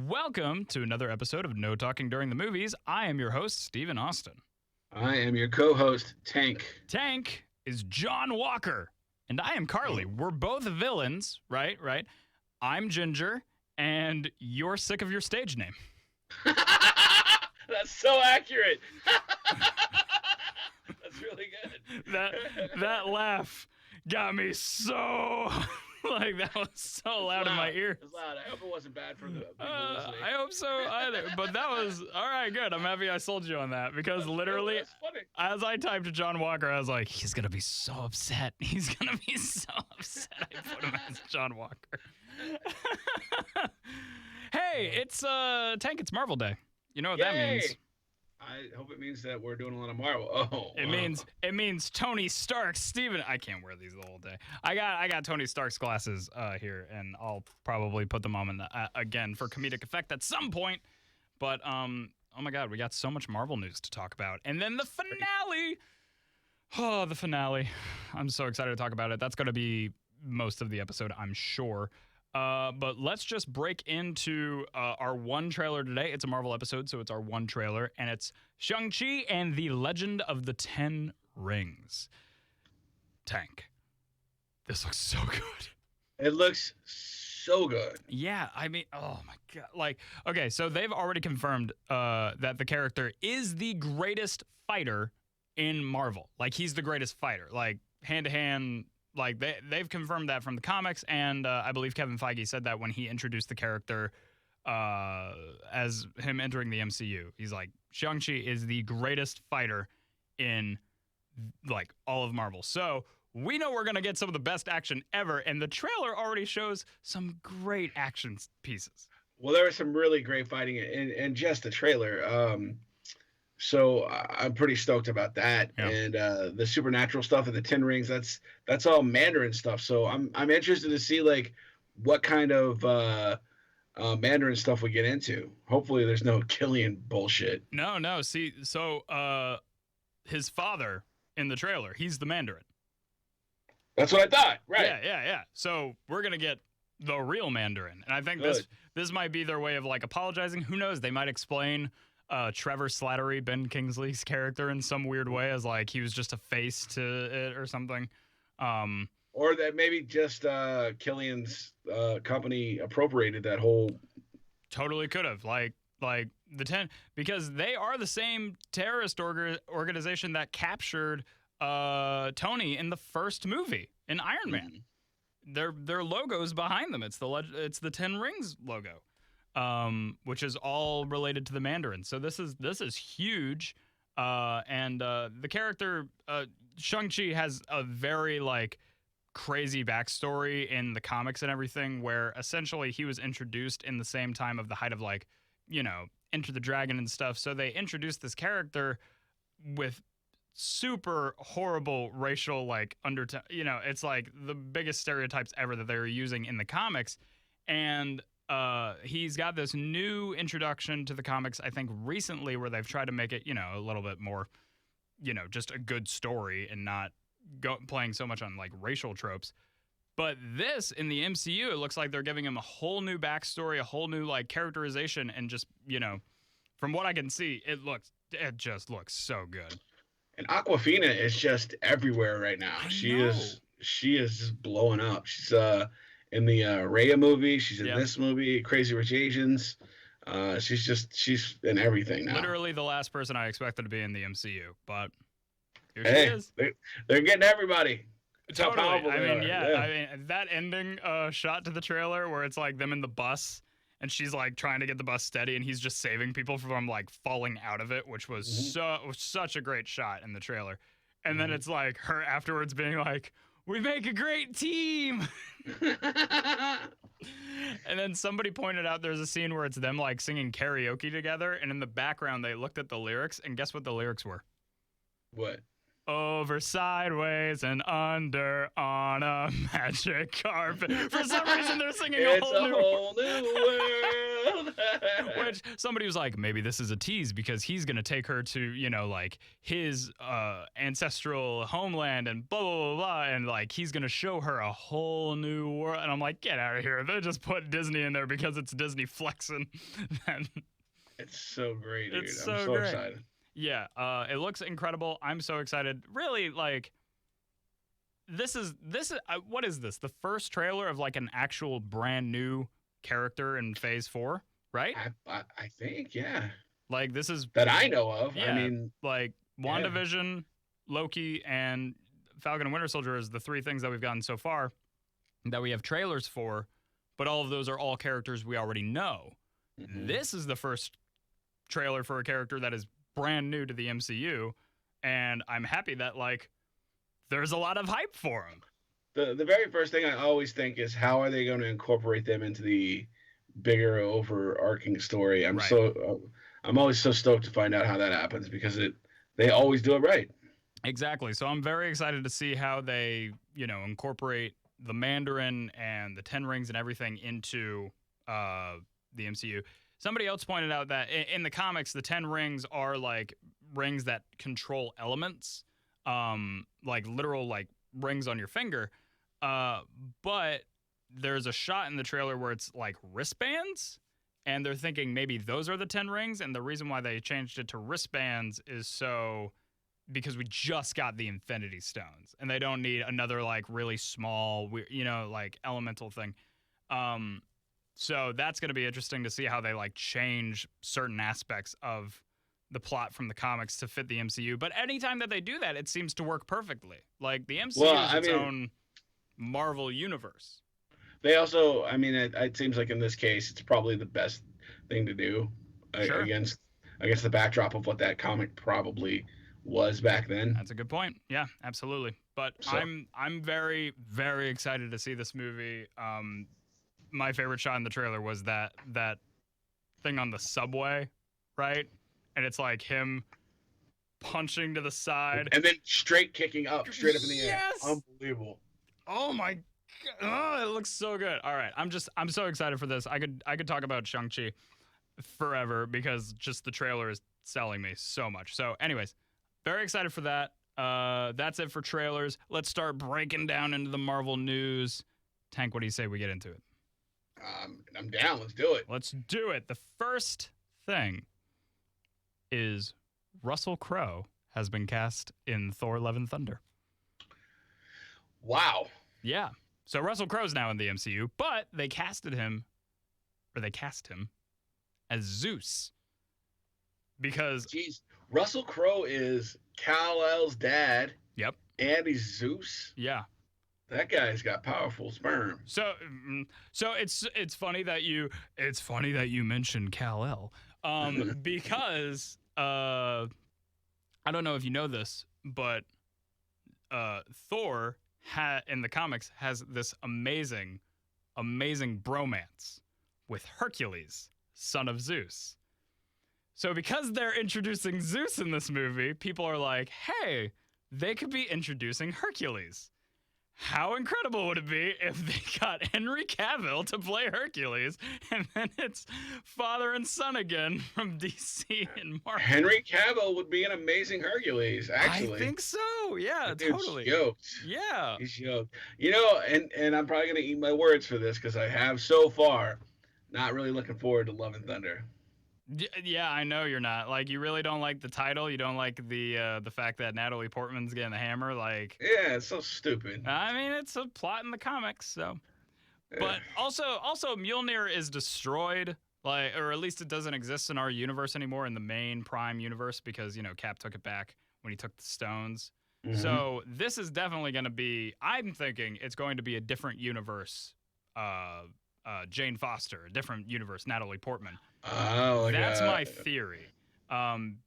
Welcome to another episode of No Talking During the Movies. I am your host, Stephen Austin. I am your co-host, Tank. Tank is John Walker, and I am Carly. We're both villains, right? I'm Ginger, and you're sick of your stage name. That's so accurate. That's really good. That laugh got me so... like, that was so loud in my ear. It was loud. I hope it wasn't bad for the people listening. I hope so either. But that was, all right, good. I'm happy I sold you on that because literally, as I typed John Walker, I was like, he's going to be so upset. He's going to be so upset I put him as John Walker. Hey, it's Tank, it's Marvel Day. You know what that means. I hope it means that we're doing a lot of Marvel. Oh, it means Tony Stark. Steven, I can't wear these the whole day. I got Tony Stark's glasses here, and I'll probably put them on again for comedic effect at some point. But oh my God, we got so much Marvel news to talk about, and then the finale. Oh, the finale! I'm so excited to talk about it. That's going to be most of the episode, I'm sure. But let's just break into our one trailer today. It's a Marvel episode, so it's our one trailer, and it's Shang-Chi and the Legend of the Ten Rings. Tank, this looks so good. It looks so good. Yeah, I mean, oh my God. Like, okay, so they've already confirmed that the character is the greatest fighter in Marvel. Like, he's the greatest fighter, like, hand-to-hand. Like, they've confirmed that from the comics, and I believe Kevin Feige said that when he introduced the character as him entering the MCU. He's like, Shang-Chi is the greatest fighter in, like, all of Marvel. So we know we're going to get some of the best action ever, and the trailer already shows some great action pieces. Well, there was some really great fighting in just the trailer. So I'm pretty stoked about that, and the supernatural stuff and the Ten Rings. That's all Mandarin stuff. So I'm interested to see like what kind of Mandarin stuff we get into. Hopefully, there's no Killian bullshit. No. See, so his father in the trailer, he's the Mandarin. That's what I thought. Right? Yeah. So we're gonna get the real Mandarin, and I think this might be their way of like apologizing. Who knows? They might explain. Trevor Slattery, Ben Kingsley's character, in some weird way, as like he was just a face to it or something. Or that maybe just Killian's company appropriated that whole. Totally could have. Like the 10, because they are the same terrorist organization that captured Tony in the first movie in Iron Man. Their logo's behind them. It's the Ten Rings logo. Which is all related to the Mandarin. So this is huge. And the character Shang-Chi has a very like crazy backstory in the comics and everything, where essentially he was introduced in the same time of the height of like, you know, Enter the Dragon and stuff. So they introduced this character with super horrible racial like undertone. You know, it's like the biggest stereotypes ever that they were using in the comics. And he's got this new introduction to the comics, I think, recently, where they've tried to make it, you know, a little bit more, you know, just a good story and not playing so much on, like, racial tropes. But this, in the MCU, it looks like they're giving him a whole new backstory, a whole new, like, characterization, and just, you know, from what I can see, it just looks so good. And Awkwafina is just everywhere right now. She is just blowing up. She's in the Raya movie. She's in this movie, Crazy Rich Asians. She's in everything now. Literally the last person I expected to be in the MCU, but here she is. They're getting everybody. It's totally. How powerful they are. I mean, that ending shot to the trailer where it's like them in the bus and she's like trying to get the bus steady and he's just saving people from like falling out of it, which was such a great shot in the trailer. And then it's like her afterwards being like, "We make a great team." And then somebody pointed out there's a scene where it's them like singing karaoke together, and in the background they looked at the lyrics, and guess what the lyrics were? What? Over, sideways, and under on a magic carpet. For some reason they're singing It's a whole new world. Which somebody was like, maybe this is a tease because he's gonna take her to, you know, like his ancestral homeland and blah blah blah blah, and like he's gonna show her a whole new world. And I'm like, get out of here! They just put Disney in there because it's Disney flexing. It's so great, dude. It's I'm so great. excited. Yeah, it looks incredible. I'm so excited. Really, like, this is what is this? The first trailer of like an actual brand new character in Phase 4, right? I think, yeah. Like this is that I know of. Yeah, I mean, like WandaVision, Loki, and Falcon and Winter Soldier is the three things that we've gotten so far that we have trailers for, but all of those are all characters we already know. Mm-hmm. This is the first trailer for a character that is brand new to the MCU, and I'm happy that like there's a lot of hype for him. The very first thing I always think is how are they going to incorporate them into the bigger overarching story. I'm always so stoked to find out how that happens because they always do it right. Exactly. So I'm very excited to see how they, you know, incorporate the Mandarin and the Ten Rings and everything into the MCU. Somebody else pointed out that in the comics, the Ten Rings are like rings that control elements, like literal like rings on your finger. But there's a shot in the trailer where it's like wristbands, and they're thinking maybe those are the 10 rings. And the reason why they changed it to wristbands is because we just got the Infinity Stones, and they don't need another like really small, you know, like elemental thing. So that's going to be interesting to see how they like change certain aspects of the plot from the comics to fit the MCU. But anytime that they do that, it seems to work perfectly. Like the MCU is its own Marvel universe. They also, I mean, it seems like in this case, it's probably the best thing to do against the backdrop of what that comic probably was back then. That's a good point. Yeah, absolutely. But I'm very, very excited to see this movie. My favorite shot in the trailer was that thing on the subway, right? And it's like him punching to the side. And then straight kicking up, straight up in the air. Unbelievable. Oh my God. Oh, it looks so good. All right. I'm so excited for this. I could talk about Shang-Chi forever because just the trailer is selling me so much. So anyways, very excited for that. That's it for trailers. Let's start breaking down into the Marvel news. Tank, what do you say we get into it? I'm down. Let's do it. Let's do it. The first thing is Russell Crowe has been cast in Thor: Love and Thunder. Wow. Yeah. So Russell Crowe's now in the MCU, but they cast him as Zeus. Because Russell Crowe is Kal-El's dad. Yep. And he's Zeus. Yeah. That guy's got powerful sperm. So it's funny that you mentioned Kal-El. Because I don't know if you know this, but Thor in the comics has this amazing bromance with Hercules, son of Zeus. So because they're introducing Zeus in this movie, people are like, hey, they could be introducing Hercules. How incredible would it be if they got Henry Cavill to play Hercules, and then it's father and son again from DC and Marvel? Henry Cavill would be an amazing Hercules, actually. I think so. Yeah, totally. He's yoked. Yeah. He's yoked. You know, and I'm probably going to eat my words for this because I have so far not really looking forward to Love and Thunder. Yeah, I know you're not. Like, you really don't like the title. You don't like the fact that Natalie Portman's getting the hammer. Like, yeah, it's so stupid. I mean, it's a plot in the comics. So, but also Mjolnir is destroyed. Like, or at least it doesn't exist in our universe anymore, in the main Prime universe, because Cap took it back when he took the stones. Mm-hmm. So this is definitely going to be. I'm thinking it's going to be a different universe. Jane Foster, a different universe, Natalie Portman. Oh, that's my theory.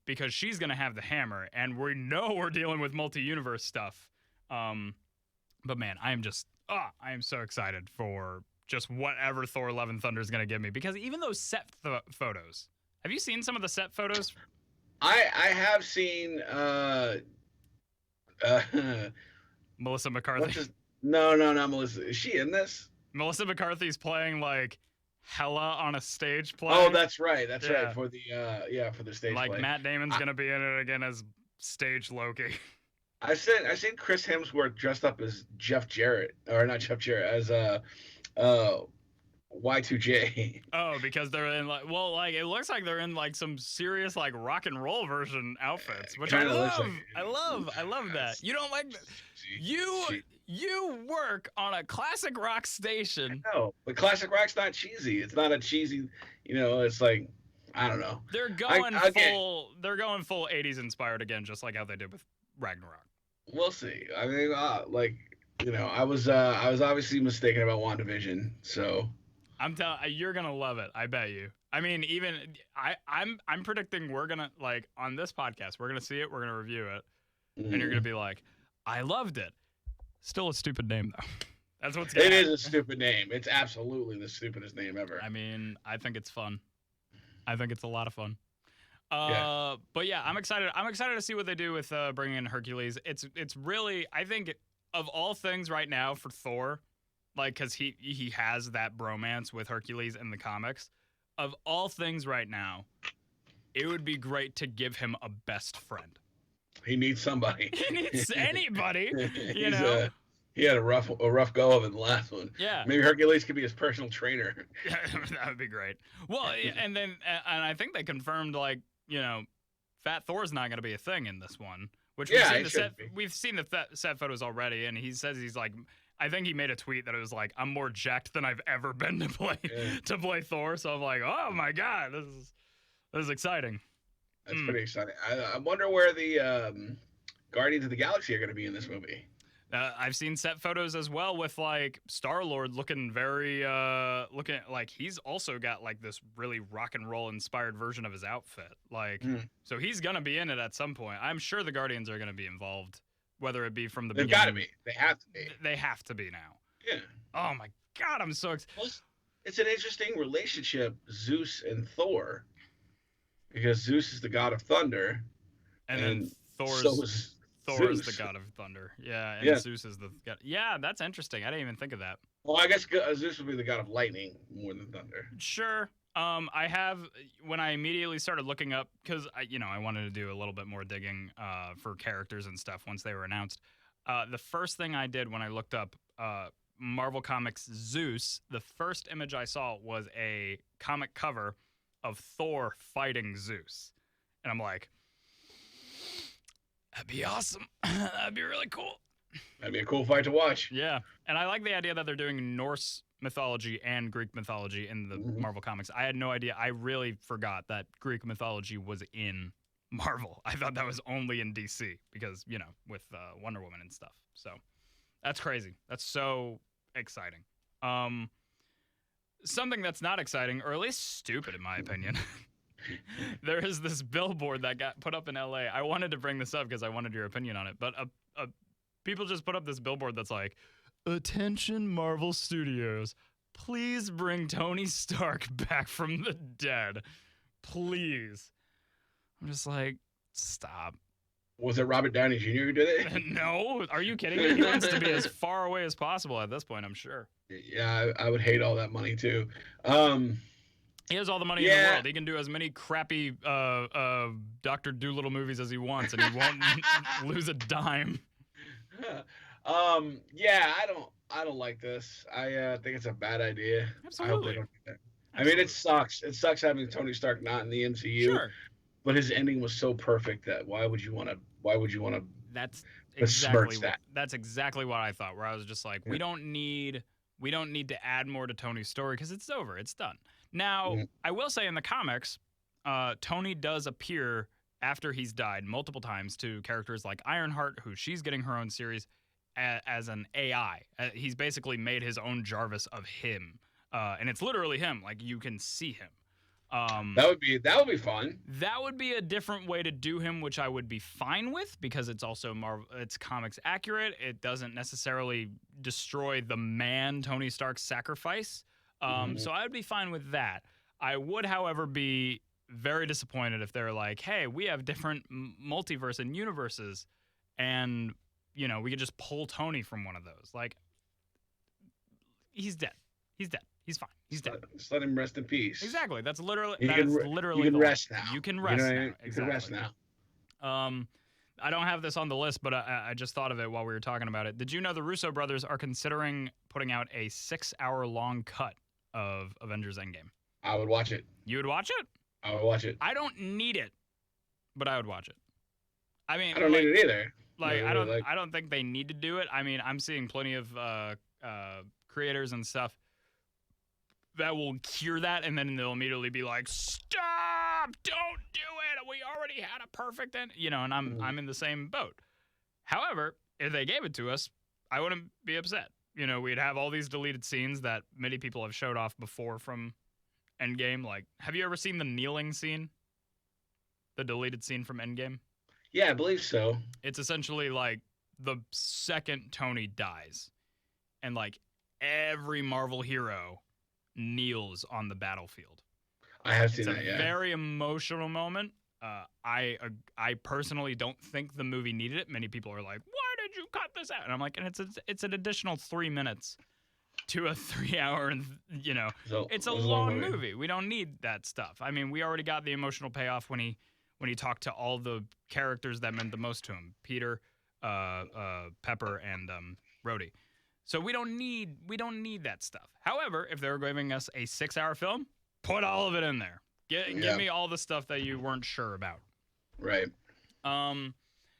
Because she's gonna have the hammer, and we know we're dealing with multi-universe stuff. But man, I am so excited for just whatever Thor: Love and Thunder is gonna give me. Because even those set photos, have you seen some of the set photos? I have seen. Melissa McCarthy. No, not Melissa. Is she in this? Melissa McCarthy's playing like Hela on a stage play. Oh, that's right. That's right for the for the stage like play. Matt Damon's gonna be in it again as stage Loki. I seen Chris Hemsworth dressed up as Jeff Jarrett, or not Jeff Jarrett, as Y2J. Oh, because they're in it looks like they're in like some serious like rock and roll version outfits, which I love. Like, I love that. You don't like that? You work on a classic rock station. No, but classic rock's not cheesy. It's not a cheesy, it's like, I don't know. They're going They're going full 80s inspired again, just like how they did with Ragnarok. We'll see. I mean, I was obviously mistaken about WandaVision, so. I'm telling you're gonna love it. I bet you. I mean, even I'm predicting we're gonna on this podcast we're gonna see it, we're gonna review it, and you're gonna be like, I loved it. Still a stupid name though. That's what's. It is a stupid name. It's absolutely the stupidest name ever. I mean, I think it's fun. I think it's a lot of fun. But yeah, I'm excited. I'm excited to see what they do with bringing in Hercules. It's really, I think, of all things right now for Thor. Because he has that bromance with Hercules in the comics. Of all things right now, it would be great to give him a best friend. He needs somebody. He needs anybody. He had a rough go of it in the last one. Yeah. Maybe Hercules could be his personal trainer. Yeah, that would be great. Well, and I think they confirmed Fat Thor's not going to be a thing in this one. Which we've seen the set photos already, and he says he's like. I think he made a tweet that it was like, I'm more jacked than I've ever been to play Thor. So I'm like, oh my God, this is exciting. That's pretty exciting. I wonder where the Guardians of the Galaxy are going to be in this movie. I've seen set photos as well with like Star-Lord looking very like he's also got like this really rock and roll inspired version of his outfit. So he's going to be in it at some point. I'm sure the Guardians are going to be involved. Whether it be from the beginning. They've got to be. They have to be. They have to be now. Yeah. Oh, my God. I'm so excited. Well, it's an interesting relationship, Zeus and Thor. Because Zeus is the god of thunder. And then Thor is the god of thunder. Yeah. And Zeus is the god. Yeah, that's interesting. I didn't even think of that. Well, I guess Zeus would be the god of lightning more than thunder. Sure. I have, when I immediately started looking up, because I wanted to do a little bit more digging for characters and stuff once they were announced. The first thing I did when I looked up Marvel Comics Zeus, the first image I saw was a comic cover of Thor fighting Zeus. And I'm like, that'd be awesome. That'd be really cool. That'd be a cool fight to watch. Yeah. And I like the idea that they're doing Norse mythology and Greek mythology in the Marvel Comics. I had no idea. I really forgot that Greek mythology was in Marvel. I thought that was only in DC because, with Wonder Woman and stuff. So that's crazy. That's so exciting. Something that's not exciting, or at least stupid in my opinion. There is this billboard that got put up in LA. I wanted to bring this up because I wanted your opinion on it, but people just put up this billboard that's like, attention Marvel Studios, please bring Tony Stark back from the dead. Please. I'm just like, stop. Was it Robert Downey Jr. who did it? No. Are you kidding me? He wants to be as far away as possible at this point, I'm sure. Yeah, I would hate all that money too. He has all the money in the world. He can do as many crappy Dr. Dolittle movies as he wants, and he won't lose a dime. I don't like this. I think it's a bad idea. Absolutely. I hope they don't do that. I mean, it sucks. It sucks having Tony Stark not in the MCU. Sure. But his ending was so perfect that why would you want to? That's exactly what I thought. Where I was just like, we don't need to add more to Tony's story because it's over. It's done. Now, I will say in the comics, Tony does appear after he's died multiple times to characters like Ironheart, who she's getting her own series as an AI. He's basically made his own Jarvis of him, and it's literally him. Like you can see him. That would be fun. That would be a different way to do him, which I would be fine with because it's also it's comics accurate. It doesn't necessarily destroy the man Tony Stark's sacrifice. So I would be fine with that. I would, however, be very disappointed if they're like, hey, we have different multiverse and universes, and we could just pull Tony from one of those. Like, he's dead. He's dead. He's fine. He's dead. Just let him rest in peace. Exactly. That's literally You can the rest now. You can rest now. You can rest now. I don't have this on the list, but I just thought of it while we were talking about it. Did you know the Russo brothers are considering putting out a 6-hour-long cut of Avengers Endgame? I would watch it. You would watch it? I would watch it. I don't need it, but I would watch it. I mean, I don't need it either. Like, I don't think they need to do it. I mean, I'm seeing plenty of creators and stuff that will hear that, and then they'll immediately be like, "Stop! Don't do it! We already had a perfect end." You know, and I'm in the same boat. However, if they gave it to us, I wouldn't be upset. You know, we'd have all these deleted scenes that many people have showed off before from Endgame. Like, have you ever seen the kneeling scene? The deleted scene from Endgame? Yeah, I believe so. It's essentially like the second Tony dies, and like every Marvel hero kneels on the battlefield. I have seen that. It's a very emotional moment. I personally don't think the movie needed it. Many people are like, "Why did you cut this out?" And I'm like, and it's an additional 3 minutes to a 3 hour, and you know, it's a long movie. We don't need that stuff. I mean, we already got the emotional payoff when he talked to all the characters that meant the most to him, Peter, Pepper, and Rhodey. So we don't need that stuff. However, if they were giving us a 6-hour film, put all of it in there. Give me all the stuff that you weren't sure about. Right.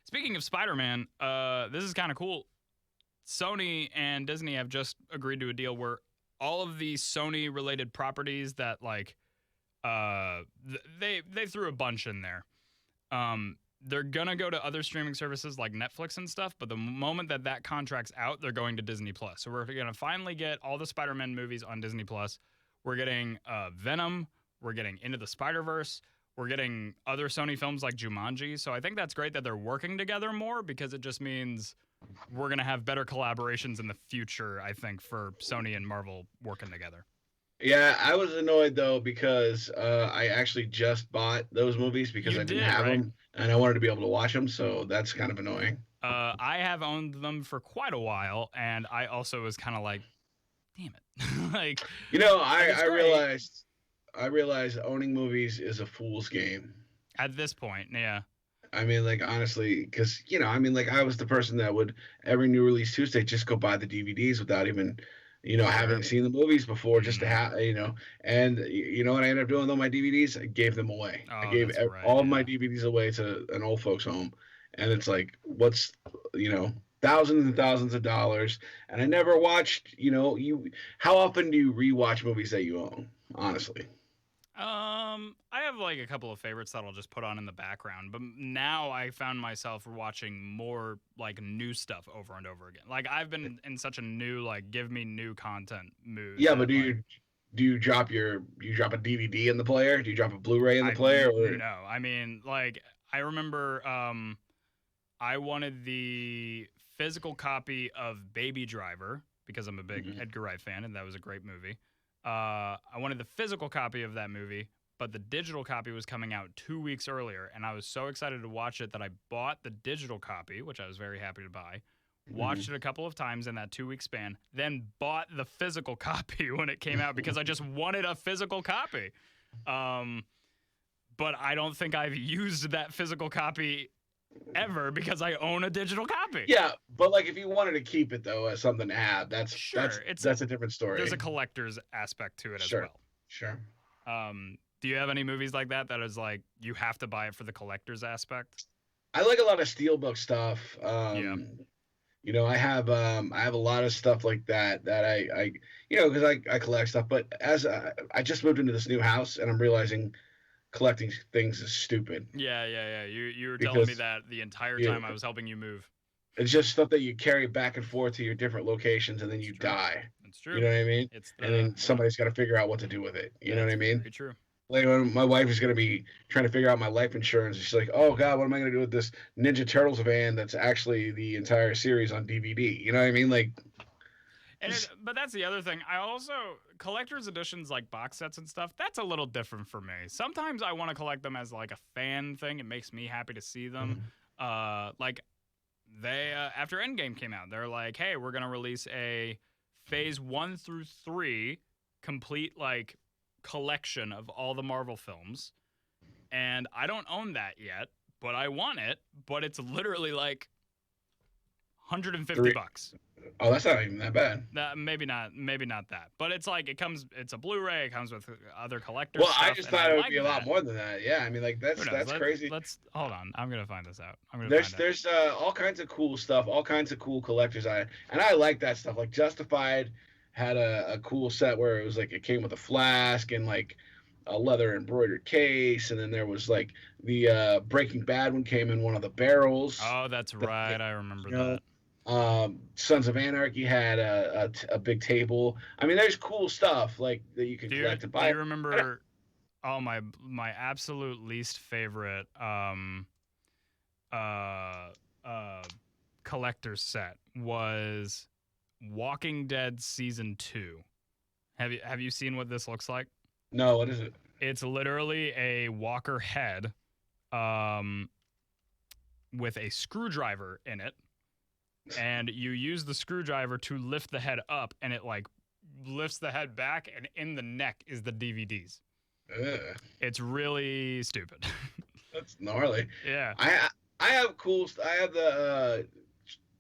Speaking of Spider-Man, this is kind of cool. Sony and Disney have just agreed to a deal where all of the Sony-related properties that like they threw a bunch in there. They're gonna go to other streaming services like Netflix and stuff, but the moment that contract's out, they're going to Disney Plus. So we're gonna finally get all the Spider-Man movies on Disney Plus. We're getting Venom. We're getting Into the Spider-Verse. We're getting other Sony films like Jumanji. So I think that's great that they're working together more, because it just means we're gonna have better collaborations in the future, I think, for Sony and Marvel working together. Yeah, I was annoyed though because I actually just bought those movies because I didn't have them, and I wanted to be able to watch them. So that's kind of annoying. I have owned them for quite a while, and I also was kind of like, damn it, like, you know, I realized owning movies is a fool's game at this point. Yeah. I mean, like, honestly, because, you know, I mean, like, I was the person that would every new release Tuesday just go buy the DVDs without even, you know, having seen the movies before, just to have, you know, and you know what I ended up doing with all my DVDs? I gave them away. I gave all of my DVDs away to an old folks home, and it's like, what's, you know, thousands and thousands of dollars, and I never watched, you know, how often do you rewatch movies that you own, honestly? I have like a couple of favorites that I'll just put on in the background, but now I found myself watching more like new stuff over and over again. Like I've been in such a new, like, give me new content mood. Yeah, but do you drop a DVD in the player? Do you drop a Blu-ray in the player? Or? No, I mean, like, I remember I wanted the physical copy of Baby Driver because I'm a big Edgar Wright fan, and that was a great movie. I wanted the physical copy of that movie, but the digital copy was coming out 2 weeks earlier, and I was so excited to watch it that I bought the digital copy, which I was very happy to buy, watched it a couple of times in that 2-week span, then bought the physical copy when it came out because I just wanted a physical copy. But I don't think I've used that physical copy ever because I own a digital copy. Yeah, but like if you wanted to keep it though as something to have, that's a different story. There's a collector's aspect to it as well. Sure. Do you have any movies like that is like you have to buy it for the collector's aspect? I like a lot of steelbook stuff. You know, I have a lot of stuff like that I you know, because I collect stuff, but as I just moved into this new house and I'm realizing collecting things is stupid. Yeah. You were telling me that the entire time I was helping you move. It's just stuff that you carry back and forth to your different locations, and then you die. That's true. You know what I mean? And then somebody's got to figure out what to do with it. You know what I mean? Very true. Like when my wife is going to be trying to figure out my life insurance, she's like, "Oh God, what am I going to do with this Ninja Turtles van that's actually the entire series on DVD?" You know what I mean? Like. But that's the other thing. I also collector's editions like box sets and stuff. That's a little different for me. Sometimes I want to collect them as like a fan thing. It makes me happy to see them. Like they after Endgame came out, they're like, "Hey, we're gonna release a Phase 1 through 3 complete like collection of all the Marvel films, and I don't own that yet, but I want it. But it's literally like $150. Oh, that's not even that bad. Maybe not that. But it's like it's a Blu-ray, it comes with other collectors. Well, stuff, I just thought it would like be a lot more than that. Yeah, I mean, like that's crazy. Let's hold on. I'm gonna find this out. There's all kinds of cool stuff, all kinds of cool collectors. I like that stuff. Like Justified had a cool set where it was like it came with a flask and like a leather embroidered case, and then there was like the Breaking Bad one came in one of the barrels. Oh, that's right. I remember that. Sons of Anarchy had a big table. I mean, there's cool stuff like that you can collect and buy. Do you remember? Oh, my absolute least favorite collector's set was Walking Dead season 2. Have you seen what this looks like? No, what is it? It's literally a Walker head, with a screwdriver in it. And you use the screwdriver to lift the head up, and it like lifts the head back, and in the neck is the DVDs. Ugh. It's really stupid. That's gnarly. Yeah. I have I have the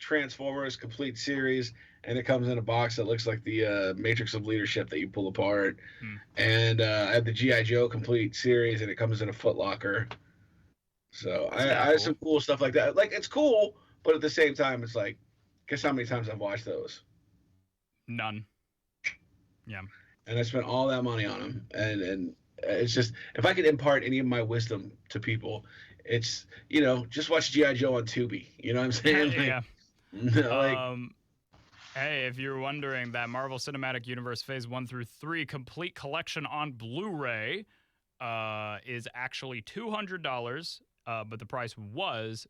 Transformers complete series, and it comes in a box that looks like the Matrix of Leadership that you pull apart. And I have the G.I. Joe complete series, and it comes in a Foot Locker. So I have some cool stuff like that. Like, it's cool. But at the same time, it's like, guess how many times I've watched those? None. Yeah. And I spent all that money on them. And it's just, if I could impart any of my wisdom to people, it's, just watch G.I. Joe on Tubi. You know what I'm saying? Yeah. Like, hey, if you're wondering, that Marvel Cinematic Universe Phase 1 through 3 complete collection on Blu-ray is actually $200, but the price was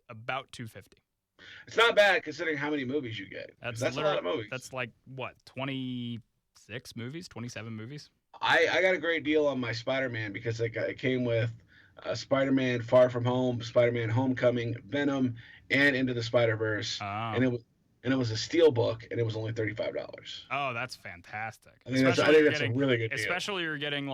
about $250. It's not bad considering how many movies you get. That's a lot of movies. That's like what, 26 movies, 27 movies. I got a great deal on my Spider-Man because it came with Spider-Man Far From Home, Spider-Man Homecoming, Venom, and Into the Spider-Verse, and it was a steel book, and it was only $35. Oh, that's fantastic. I think that's a really good deal. Especially you're getting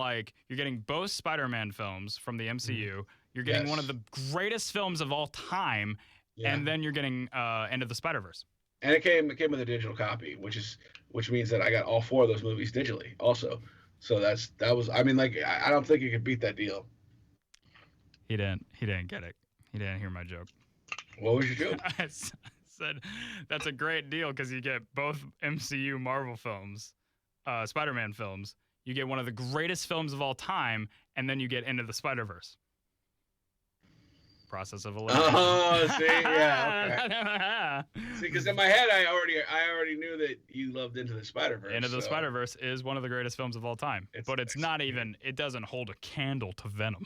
both Spider-Man films from the MCU. You're getting one of the greatest films of all time, and then you're getting Into the Spider-Verse. And it came with a digital copy, which means that I got all 4 of those movies digitally also. So that was I mean, like, I don't think you could beat that deal. He didn't get it. He didn't hear my joke. What was your joke? I said that's a great deal because you get both MCU Marvel films, Spider-Man films. You get one of the greatest films of all time, and then you get Into the Spider-Verse. Process of elimination. Oh, see, yeah, okay. See, because in my head, I already knew that you loved Into the Spider-Verse. Into the Spider-Verse is one of the greatest films of all time, but it's not even. It doesn't hold a candle to Venom.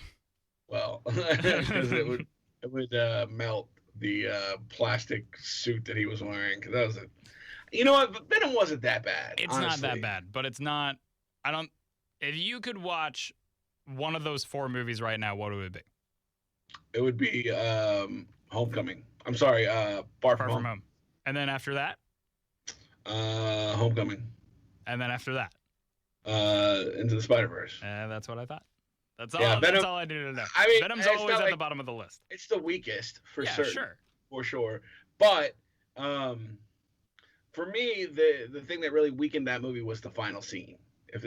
Well, because it would melt the plastic suit that he was wearing. Because that was you know what? Venom wasn't that bad. It's honestly. Not that bad, but it's not. I don't. If you could watch one of those 4 movies right now, what would it be? It would be Homecoming. I'm sorry, Far From Home. And then after that? Homecoming. And then after that? Into the Spider-Verse. That's what I thought. That's all. That's all I needed to know. I mean, Venom's always at the bottom of the list. It's the weakest for certain. Sure. For sure. But for me, the thing that really weakened that movie was the final scene. If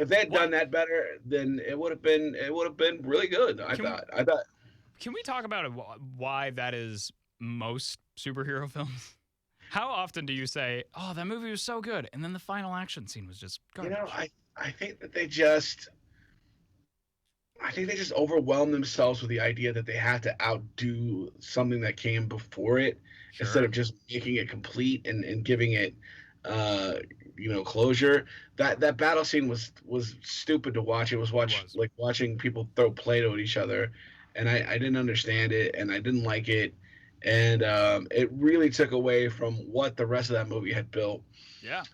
they had done that better, then it would have been really good. I thought. Can we talk about why that is most superhero films? How often do you say, "Oh, that movie was so good," and then the final action scene was just garbage? I think that they just overwhelm themselves with the idea that they have to outdo something that came before it, instead of just making it complete and giving it closure. That battle scene was stupid to watch. It was like watching people throw Play-Doh at each other, and I didn't understand it, and I didn't like it, and it really took away from what the rest of that movie had built. Yeah.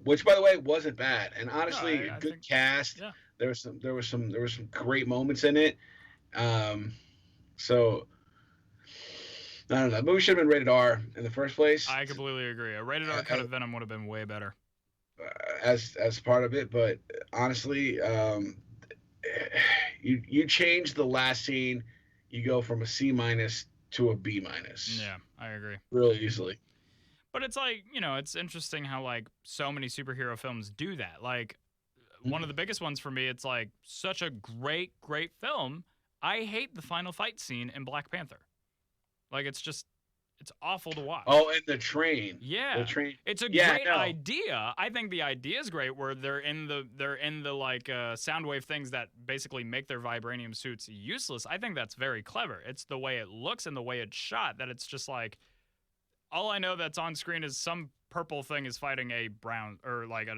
Which, by the way, wasn't bad, and honestly, I good think, cast. Yeah. There was some great moments in it. So I don't know. The movie should have been rated R in the first place. I completely agree. A rated R cut of Venom would have been way better. as part of it, but honestly, you change the last scene, you go from a C- to a B-, Yeah, I agree. real easily. But it's like, it's interesting how like so many superhero films do that. Like one of Mhm. the biggest ones for me, it's like such a great, great film. I hate the final fight scene in Black Panther. Like it's awful to watch. Oh, and the Yeah. train. It's a Yeah, great no, idea. I think the idea is great where they're in the like sound wave things that basically make their vibranium suits useless. I think that's very clever. It's the way it looks and the way it's shot that it's just like all I know that's on screen is some purple thing is fighting a brown or like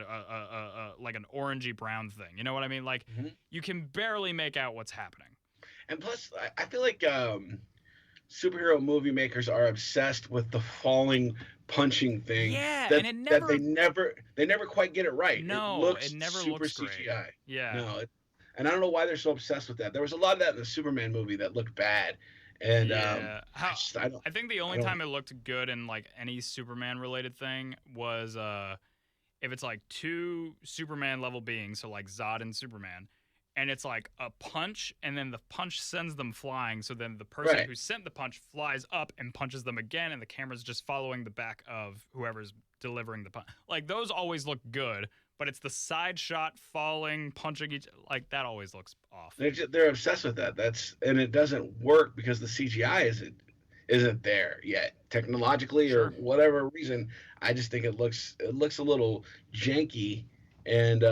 like an orangey brown thing. You know what I mean? Like Mhm. you can barely make out what's happening. And plus, I feel like superhero movie makers are obsessed with the falling punching thing Yeah, that and it that never they never quite get it right. It no, it looks never super looks great. CGI. Yeah. No, and I don't know why they're so obsessed with that. There was a lot of that in the Superman movie that looked bad, and Yeah. I don't I think the I only don't time it looked good in like any Superman related thing was if it's like two Superman level beings, so like Zod and Superman, and it's like a punch and then the punch sends them flying, so then the person right. who sent the punch flies up and punches them again and the camera's just following the back of whoever's delivering the punch. Like those always look good, but it's the side shot falling, punching each like that always looks off. They're obsessed with that. And it doesn't work because the CGI isn't there yet technologically or Sure. whatever reason. I just think it looks a little janky, and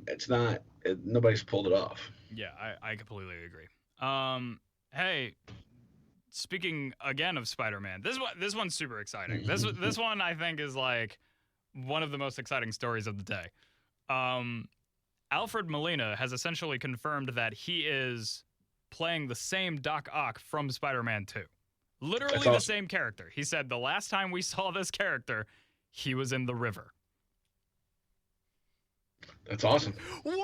it's not. Nobody's pulled it off. Yeah, I completely agree. Hey, speaking again of Spider-Man, this one's super exciting. This one I think is like one of the most exciting stories of the day. Um, Alfred Molina has essentially confirmed that he is playing the same Doc Ock from Spider-Man 2. That's Literally the awesome. same character. He said the last time we saw this character, he was in the river. That's awesome. What?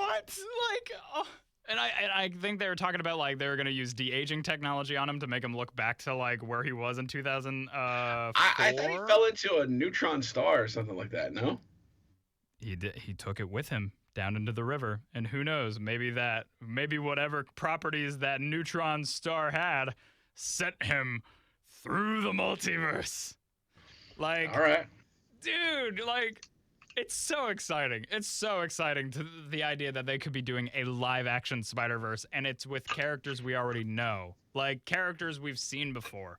Like, oh. And I think they were talking about like they were gonna use de-aging technology on him to make him look back to like where he was in 2004. I thought he fell into a neutron star or something like that. No. He did. He took it with him down into the river, and who knows? Maybe whatever properties that neutron star had sent him through the multiverse. Like, All right. dude, like it's so exciting. It's so exciting to the idea that they could be doing a live action Spider-Verse and it's with characters we already know. Like characters we've seen before.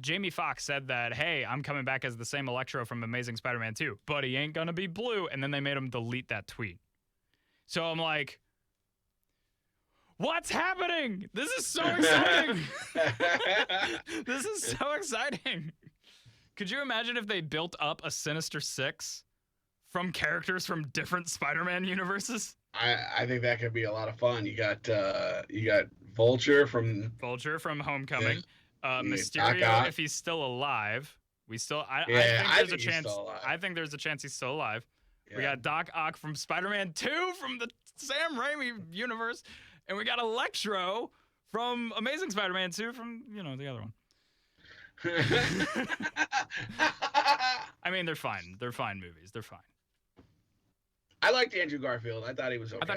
Jamie Foxx said that, "Hey, I'm coming back as the same Electro from Amazing Spider-Man 2, but he ain't going to be blue." And then they made him delete that tweet. So I'm like, "What's happening? This is so exciting." This is so exciting. Could you imagine if they built up a Sinister Six from characters from different Spider-Man universes? I think that could be a lot of fun. You got Vulture from Vulture from Homecoming, Doc Mysterio Ock. if he's still alive. I Yeah, think I there's a think he's chance. still alive. I think there's a chance he's still alive. We Yeah. got Doc Ock from Spider-Man 2 from the Sam Raimi universe, and we got Electro from Amazing Spider-Man 2 from the other one. I mean, they're fine. They're fine movies. They're fine. I liked Andrew Garfield. I thought he was okay. I thought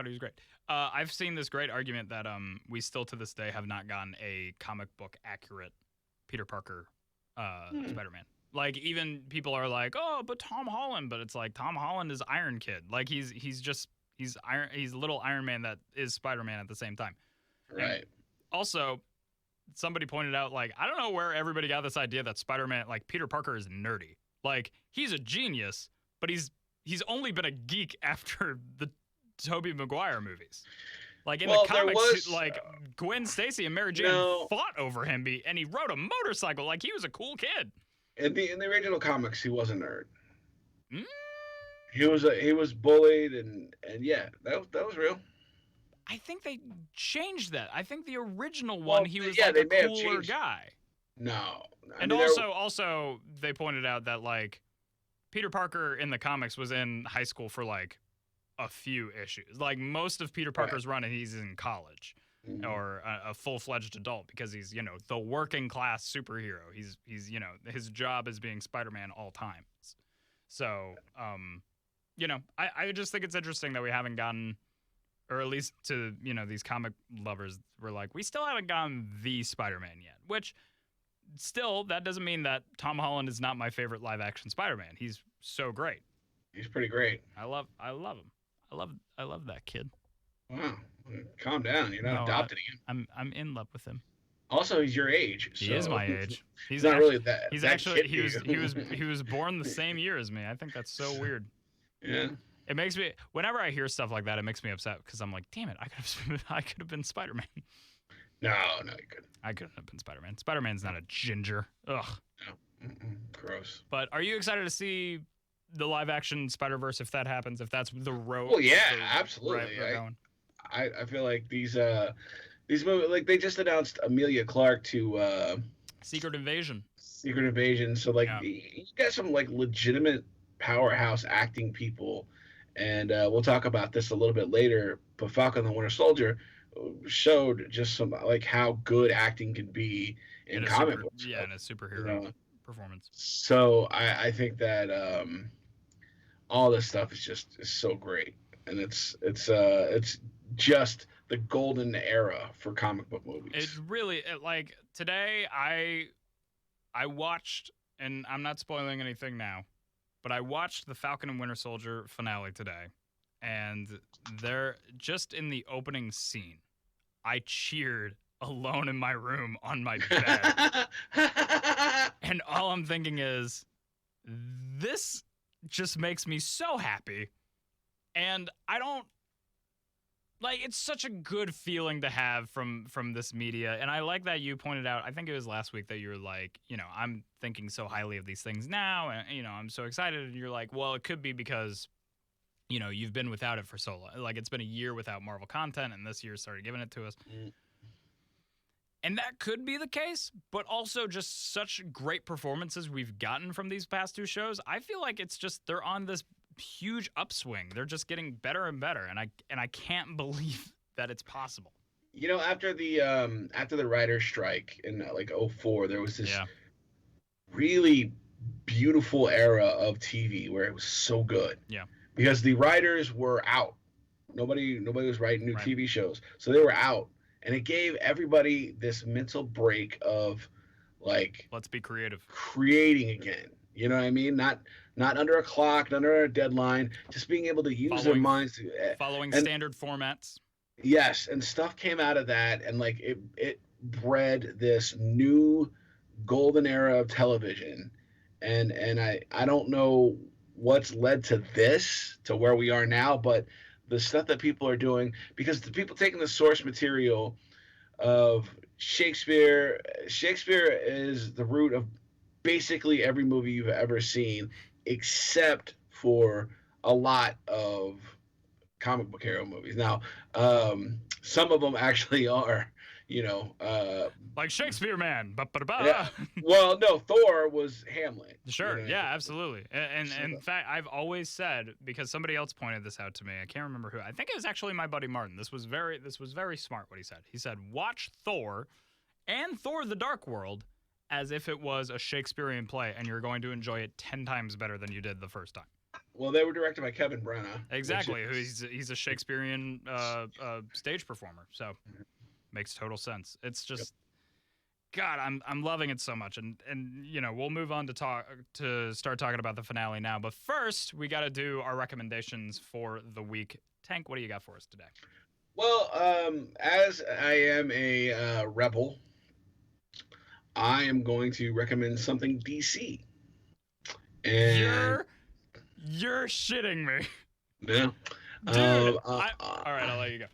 he was great. I've seen this great argument that we still to this day have not gotten a comic book accurate Peter Parker Spider-Man. Like even people are like, "Oh, but Tom Holland," but it's like Tom Holland is Iron Kid. Like he's little Iron Man that is Spider-Man at the same time. Right. And also, somebody pointed out like I don't know where everybody got this idea that Spider-Man like Peter Parker is nerdy. Like he's a genius, but he's only been a geek after the Tobey Maguire movies. Like in the comics, like Gwen Stacy and Mary Jane fought over him, and he rode a motorcycle like he was a cool kid. In the original comics, he was a nerd. Mm? He was bullied and yeah, that was real. I think they changed that. I think the original one, he was like they a may have cooler changed. guy. No, And also they pointed out that like Peter Parker in the comics was in high school for like a few issues. Like most of Peter Parker's run, and he's in college or a full-fledged adult because he's the working class superhero. He's his job is being Spider-Man all time. So, I just think it's interesting that we haven't gotten, or at least to, these comic lovers, we're like, we still haven't gotten the Spider-Man yet, which still, that doesn't mean that Tom Holland is not my favorite live action Spider-Man. He's so great. He's pretty great. I love him. I love that kid. Wow. Calm down. You're not adopting him. I'm in love with him. Also, he's your age. So. He is my age. He's not really that. He's that actually he was born the same year as me. I think that's so weird. Yeah. It makes me, whenever I hear stuff like that, it makes me upset because I'm like, damn it, I could have been Spider-Man. No, you couldn't. I couldn't have been Spider-Man. Spider-Man's not a ginger. Ugh. No. Gross. But are you excited to see the live action Spider-Verse if that happens? If that's the road? Well, yeah, absolutely. I feel like these movies, like they just announced Emilia Clarke to Secret Invasion. So like you got some like legitimate powerhouse acting people, and we'll talk about this a little bit later. But Falcon and the Winter Soldier showed just some like how good acting can be in comic books. Yeah, in a superhero performance. So I think that all this stuff is so great, and it's just the golden era for comic book movies. It's really like today I watched, and I'm not spoiling anything now, but I watched the Falcon and Winter Soldier finale today, and they're just in the opening scene. I cheered alone in my room on my bed. And all I'm thinking is, this just makes me so happy. And I don't, like, it's such a good feeling to have from this media. And I like that you pointed out, I think it was last week, that you were like, I'm thinking so highly of these things now. And, I'm so excited. And you're like, well, it could be because, you've been without it for so long. Like, it's been a year without Marvel content, and this year started giving it to us. And that could be the case, but also just such great performances we've gotten from these past two shows. I feel like it's just, they're on this huge upswing. They're just getting better and better, and I can't believe that it's possible. After the writer's strike in like 2004, there was this really beautiful era of TV where it was so good. Yeah. Because the writers were out. Nobody was writing new TV shows. So they were out. And it gave everybody this mental break of like, let's be creative. Creating again. You know what I mean? Not under a clock, not under a deadline, just being able to use their minds. Following standard formats. Yes, and stuff came out of that, and like it bred this new golden era of television. And I don't know what's led to this, to where we are now, but the stuff that people are doing, because the people taking the source material of Shakespeare is the root of basically every movie you've ever seen, except for a lot of comic book hero movies. Now, some of them actually are, like Shakespeare Man. Yeah. Well, no, Thor was Hamlet. Sure. Yeah, absolutely. And in fact, I've always said, because somebody else pointed this out to me, I can't remember who. I think it was actually my buddy Martin. This was very smart what he said. He said, watch Thor and Thor the Dark World as if it was a Shakespearean play, and you're going to enjoy it 10 times better than you did the first time. Well, they were directed by Kevin Branagh. Exactly. He's a Shakespearean stage performer, so makes total sense. It's just, God, I'm loving it so much, and we'll move on to start talking about the finale now. But first, we got to do our recommendations for the week. Tank, what do you got for us today? Well, as I am a rebel, I am going to recommend something DC. And you're shitting me. Yeah. Dude, all right, I'll let you go.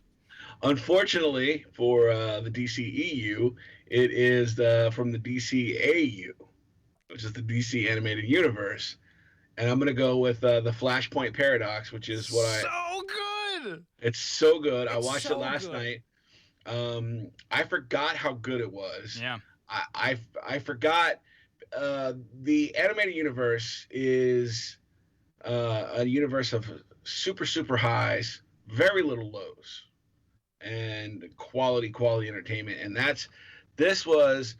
Unfortunately for the DCEU, it is from the DCAU, which is the DC Animated Universe. And I'm going to go with the Flashpoint Paradox, which is what So good! It's so good. I watched it last night. I forgot how good it was. Yeah. I forgot the animated universe is a universe of super, super highs, very little lows, and quality entertainment. And this was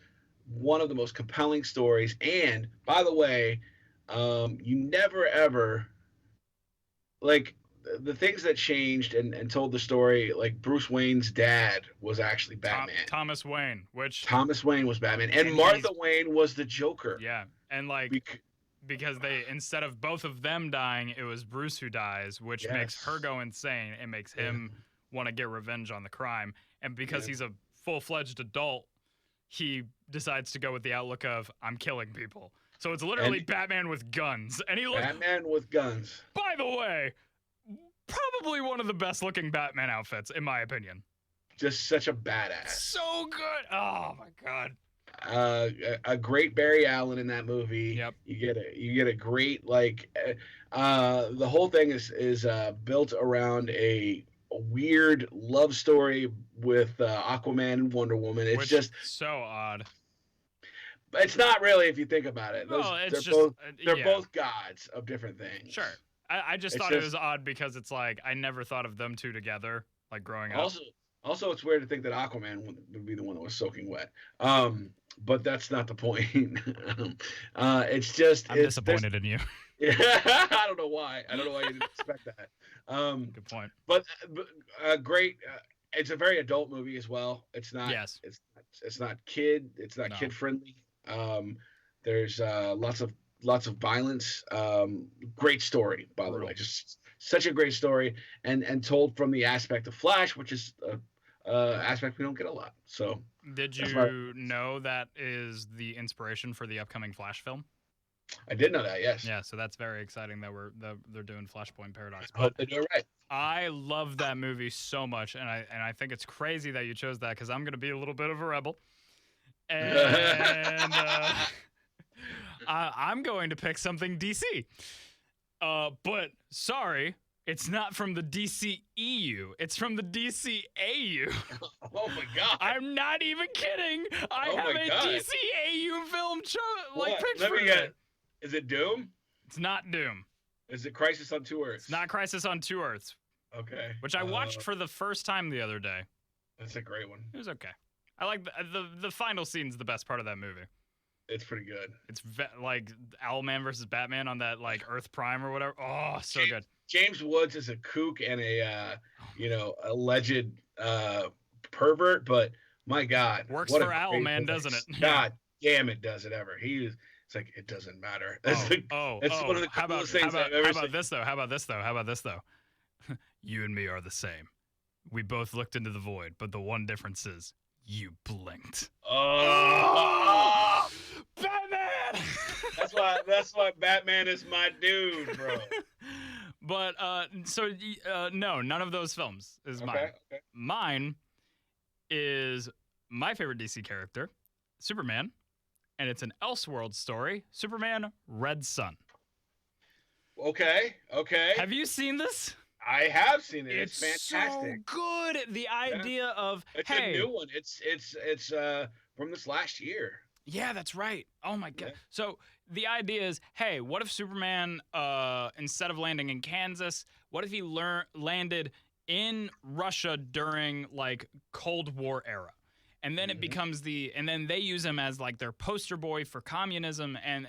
one of the most compelling stories. And by the way, You never ever like the things that changed and told the story. Like Bruce Wayne's dad was actually Batman. Thomas Wayne, which Thomas Wayne was Batman, and Martha Wayne was the Joker. Yeah, and like because they instead of both of them dying, it was Bruce who dies, which makes her go insane. It makes him want to get revenge on the crime, and because he's a full-fledged adult, he decides to go with the outlook of I'm killing people. So it's literally Batman with guns, and he looks Batman with guns. By the way, probably one of the best-looking Batman outfits, in my opinion. Just such a badass. So good. Oh my god. A great Barry Allen in that movie. Yep. You get a great like the whole thing is built around a weird love story with Aquaman and Wonder Woman. It's just so odd. It's not really if you think about it. They're both gods of different things. Sure. I just thought it was odd because it's like I never thought of them two together like growing up. Also, it's weird to think that Aquaman would be the one that was soaking wet. But that's not the point. It's just... I'm disappointed in you. Yeah, I don't know why. I don't know why you didn't expect that. Good point. But great... it's a very adult movie as well. It's not... Yes. It's not kid. It's not kid friendly. There's lots of violence. Great story, by the way. Just such a great story, and told from the aspect of Flash, which is aspect we don't get a lot. So, did you know that is the inspiration for the upcoming Flash film? I did know that. Yes. Yeah, so that's very exciting that they're doing Flashpoint Paradox. I hope they do it right. I love that movie so much, and I think it's crazy that you chose that because I'm gonna be a little bit of a rebel, and I'm going to pick something DC. But sorry, it's not from the DCEU. It's from the DCAU. Oh my god! I'm not even kidding. I have a DCAU film picked for it. Is it Doom? It's not Doom. Is it Crisis on Two Earths? It's not Crisis on Two Earths. Okay. Which I watched for the first time the other day. That's a great one. It was okay. I like the final scene's the best part of that movie. It's pretty good. It's like Owlman versus Batman on that like Earth Prime or whatever. Oh, so good. James Woods is a kook and a alleged pervert, but my God, works for Owlman, doesn't it? God damn, it does it ever. It's like it doesn't matter. It's one of the coolest things I've ever seen. How about this though? You and me are the same. We both looked into the void, but the one difference is you blinked. Oh, Batman! That's why Batman is my dude, bro. But no, none of those films is mine. Okay. Mine is my favorite DC character, Superman, and it's an Elseworld story, Superman Red Sun. Okay. Have you seen this? I have seen it. It's fantastic. So good. The idea of it's a new one. It's from this last year. Yeah, that's right. Oh my god. Yeah. So the idea is, hey, what if Superman, instead of landing in Kansas, what if he landed in Russia during like Cold War era? And then it becomes and then they use him as like their poster boy for communism, and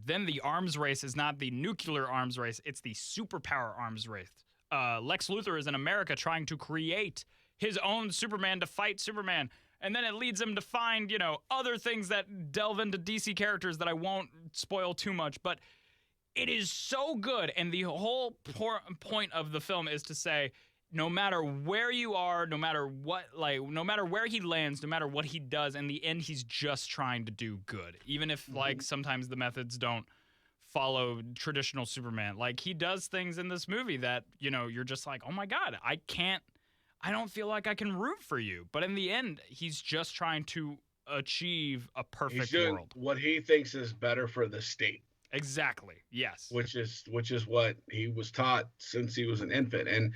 then the arms race is not the nuclear arms race, it's the superpower arms race. Lex Luthor is in America trying to create his own Superman to fight Superman, and then it leads him to find, other things that delve into DC characters that I won't spoil too much, but it is so good, and the whole point of the film is to say, no matter where you are, no matter where he lands, no matter what he does, in the end, he's just trying to do good. Even if, sometimes the methods don't follow traditional Superman. Like, he does things in this movie that, you're just like, oh my God, I don't feel like I can root for you. But in the end, he's just trying to achieve a perfect world. What he thinks is better for the state. Exactly. Yes. Which is what he was taught since he was an infant, and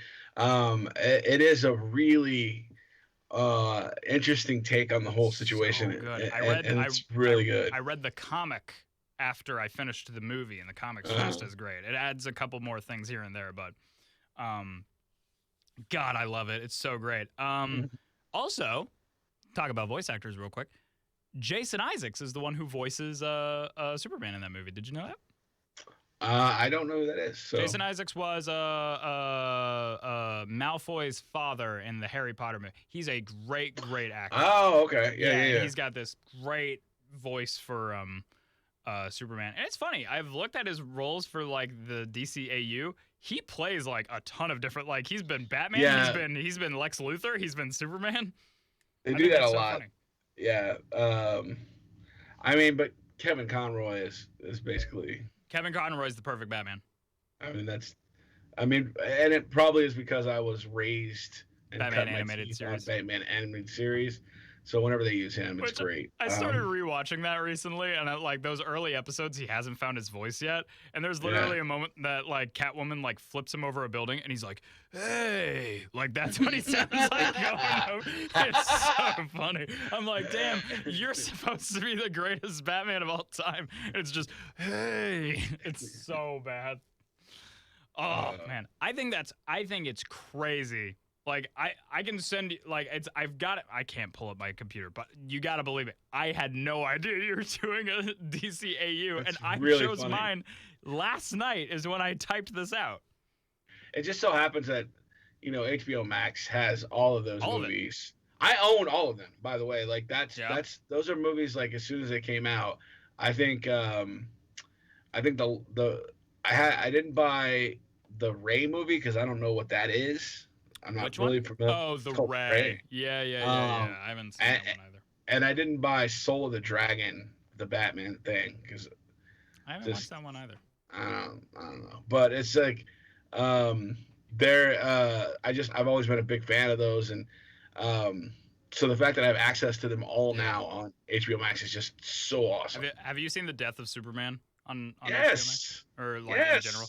it is a really interesting take on the whole situation. So good. It's really good. I read the comic after I finished the movie, and the comic's just as great. It adds a couple more things here and there, but God, I love it. It's so great. Also, talk about voice actors real quick. Jason Isaacs is the one who voices Superman in that movie. Did you know that? I don't know who that is. So. Jason Isaacs was Malfoy's father in the Harry Potter movie. He's a great actor. Oh, okay. Yeah. He's got this great voice for Superman. And it's funny. I've looked at his roles for like the DCAU. He plays like a ton of different. Like he's been Batman. Yeah. He's been Lex Luthor. He's been Superman. They do that a lot. Funny. Yeah. I mean, but Kevin Conroy is basically. Kevin Conroy is the perfect Batman. I mean, and it probably is because I was raised in Batman animated series. Batman animated series. So whenever they use him, it's great. I started rewatching that recently, and like those early episodes, he hasn't found his voice yet. And there's literally a moment that like Catwoman like flips him over a building, and he's like, "Hey!" Like that's what he sounds like going over. It's so funny. I'm like, damn, you're supposed to be the greatest Batman of all time. It's just, "Hey!" It's so bad. Oh man, I think it's crazy. Like I can send you like I've got it. I can't pull up my computer, but you gotta believe it. I had no idea you were doing a DCAU, and I chose mine last night. Is when I typed this out. It just so happens that HBO Max has all of those movies. I own all of them, by the way. Like those are movies. Like as soon as they came out, I think I didn't buy the Ray movie because I don't know what that is. I'm not Which really one? familiar. Oh, the Ray. Yeah. I haven't seen that one either. And I didn't buy Soul of the Dragon, the Batman thing, because I haven't watched that one either. I don't know, but it's like I've always been a big fan of those, and so the fact that I have access to them all now on HBO Max is just so awesome. Have you seen The Death of Superman on yes. HBO Max? Or like in general?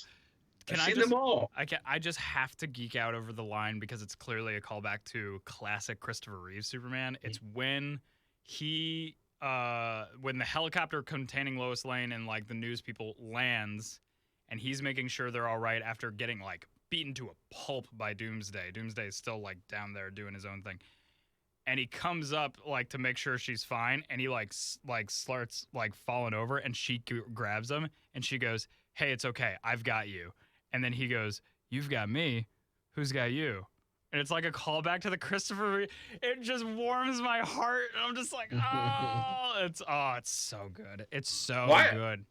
I've seen them all. I just have to geek out over the line because it's clearly a callback to classic Christopher Reeve Superman. It's when when the helicopter containing Lois Lane and like the news people lands, and he's making sure they're all right after getting like beaten to a pulp by Doomsday. Doomsday is still like down there doing his own thing. And he comes up like to make sure she's fine, and he like starts like falling over, and she grabs him, and she goes, "Hey, it's okay, I've got you." And then he goes, "You've got me. Who's got you?" And it's like a callback to the Christopher Reeve. It just warms my heart. And I'm just like, it's so good. It's so good.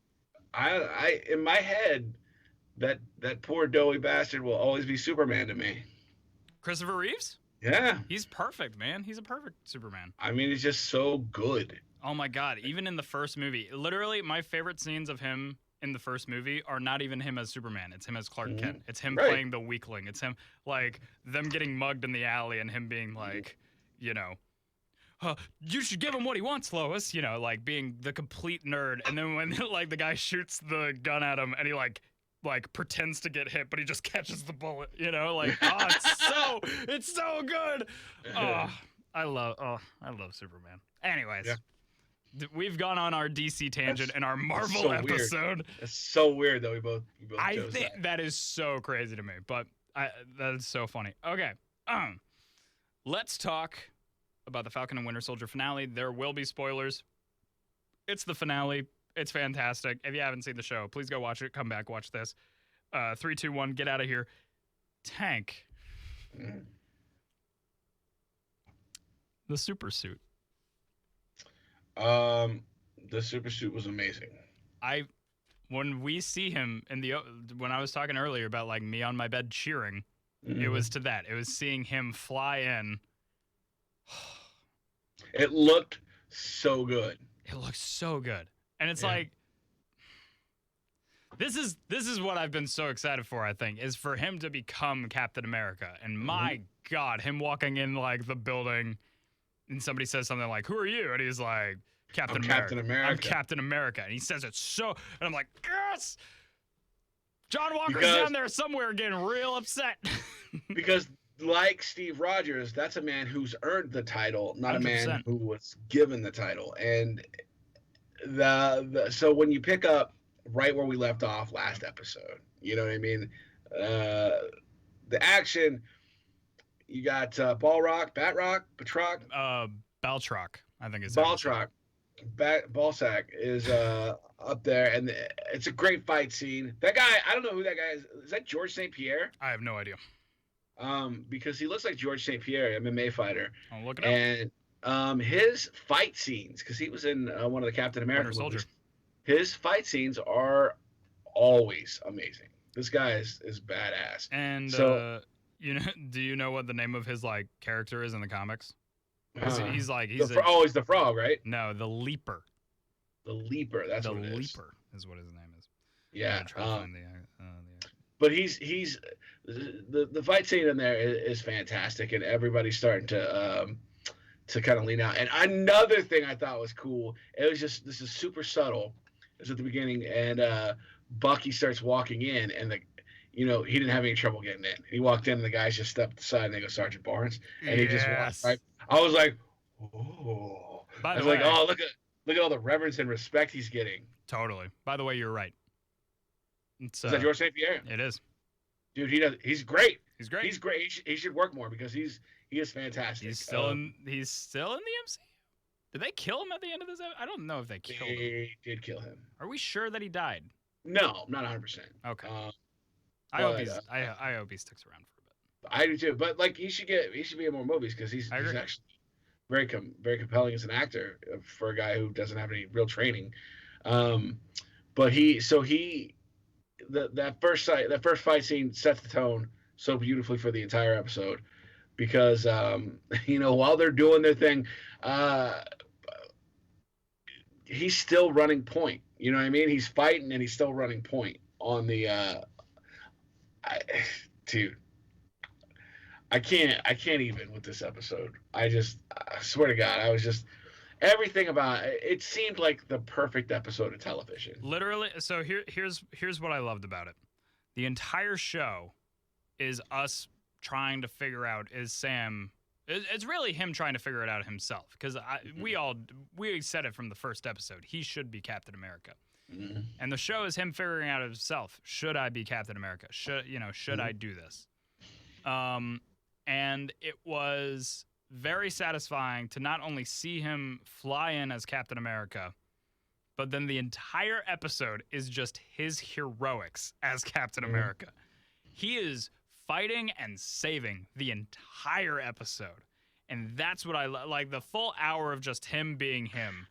I in my head, that poor doughy bastard will always be Superman to me. Christopher Reeves? Yeah. He's perfect, man. He's a perfect Superman. I mean, he's just so good. Oh my God. Even in the first movie, literally my favorite scenes of him in the first movie are not even him as Superman. It's him as Clark Kent. It's him playing the weakling. It's him, like, them getting mugged in the alley and him being like, you should give him what he wants, Lois. Like being the complete nerd. And then when like the guy shoots the gun at him and he like pretends to get hit, but he just catches the bullet. It's so good. I love Superman. Anyways. Yeah. We've gone on our DC tangent and our Marvel episode. It's so weird that we both I think that is so crazy to me, but that is so funny. Okay, let's talk about the Falcon and Winter Soldier finale. There will be spoilers. It's the finale. It's fantastic. If you haven't seen the show, please go watch it. Come back, watch this. 3, 2, 1, get out of here. Tank. The super suit. The super suit was amazing. When we see him when I was talking earlier about like me on my bed cheering, it was to that. It was seeing him fly in. It looked so good. And it's like, this is what I've been so excited for, I think, is for him to become Captain America. And my God, him walking in like the building and somebody says something like, "Who are you?" And he's like, Captain America. I'm Captain America. And he says it and I'm like, yes! John Walker's down there somewhere getting real upset. Because like Steve Rogers, that's a man who's earned the title, not 100%. A man who was given the title. And so when you pick up right where we left off last episode, you know what I mean? The action, you got Balrock, Batroc? Baltrock, I think it's Baltroc. Balsack is up there, and it's a great fight scene. That guy, I don't know who that guy is. Is that George St. Pierre? I have no idea. Because he looks like George St. Pierre, MMA fighter, I'll look it up. and his fight scenes, because he was in one of the Captain America Winter movies. Soldier. His fight scenes are always amazing. This guy is badass. And so, do you know what the name of his like character is in the comics? He's he's the frog, right? No, the Leaper. The Leaper. That's the what it is. Leaper is what his name is. Yeah. Try to find but he's the fight scene in there is fantastic, and everybody's starting to kind of lean out. And another thing I thought was cool, it was just, this is super subtle. It's at the beginning, and Bucky starts walking in, and he didn't have any trouble getting in. He walked in, and the guys just stepped aside, and they go, Sergeant Barnes, and he just walked right. I was like, oh. I was like, oh, look at all the reverence and respect he's getting. Totally. By the way, you're right. Is that George St. Pierre? It is. Dude, he's great. He's great. He's great. He should work more because he is fantastic. He's still in the MCU. Did they kill him at the end of this? I don't know if they killed him. They did kill him. Are we sure that he died? No, not 100%. Okay. I hope he sticks around for a bit. I do too. But like he should be in more movies because he's actually very compelling as an actor for a guy who doesn't have any real training. But that first fight scene sets the tone so beautifully for the entire episode, because while they're doing their thing, he's still running point. You know what I mean? He's fighting and he's still running point on the dude. I can't even with this episode. I swear to God, I was just, everything about it seemed like the perfect episode of television. Literally. So here's what I loved about it. The entire show is us trying to figure out, is Sam. It's really him trying to figure it out himself, because we said it from the first episode. He should be Captain America, and the show is him figuring out himself. Should I be Captain America? Should I do this? And it was very satisfying to not only see him fly in as Captain America, but then the entire episode is just his heroics as Captain America. He is fighting and saving the entire episode. And that's what I like. The full hour of just him being him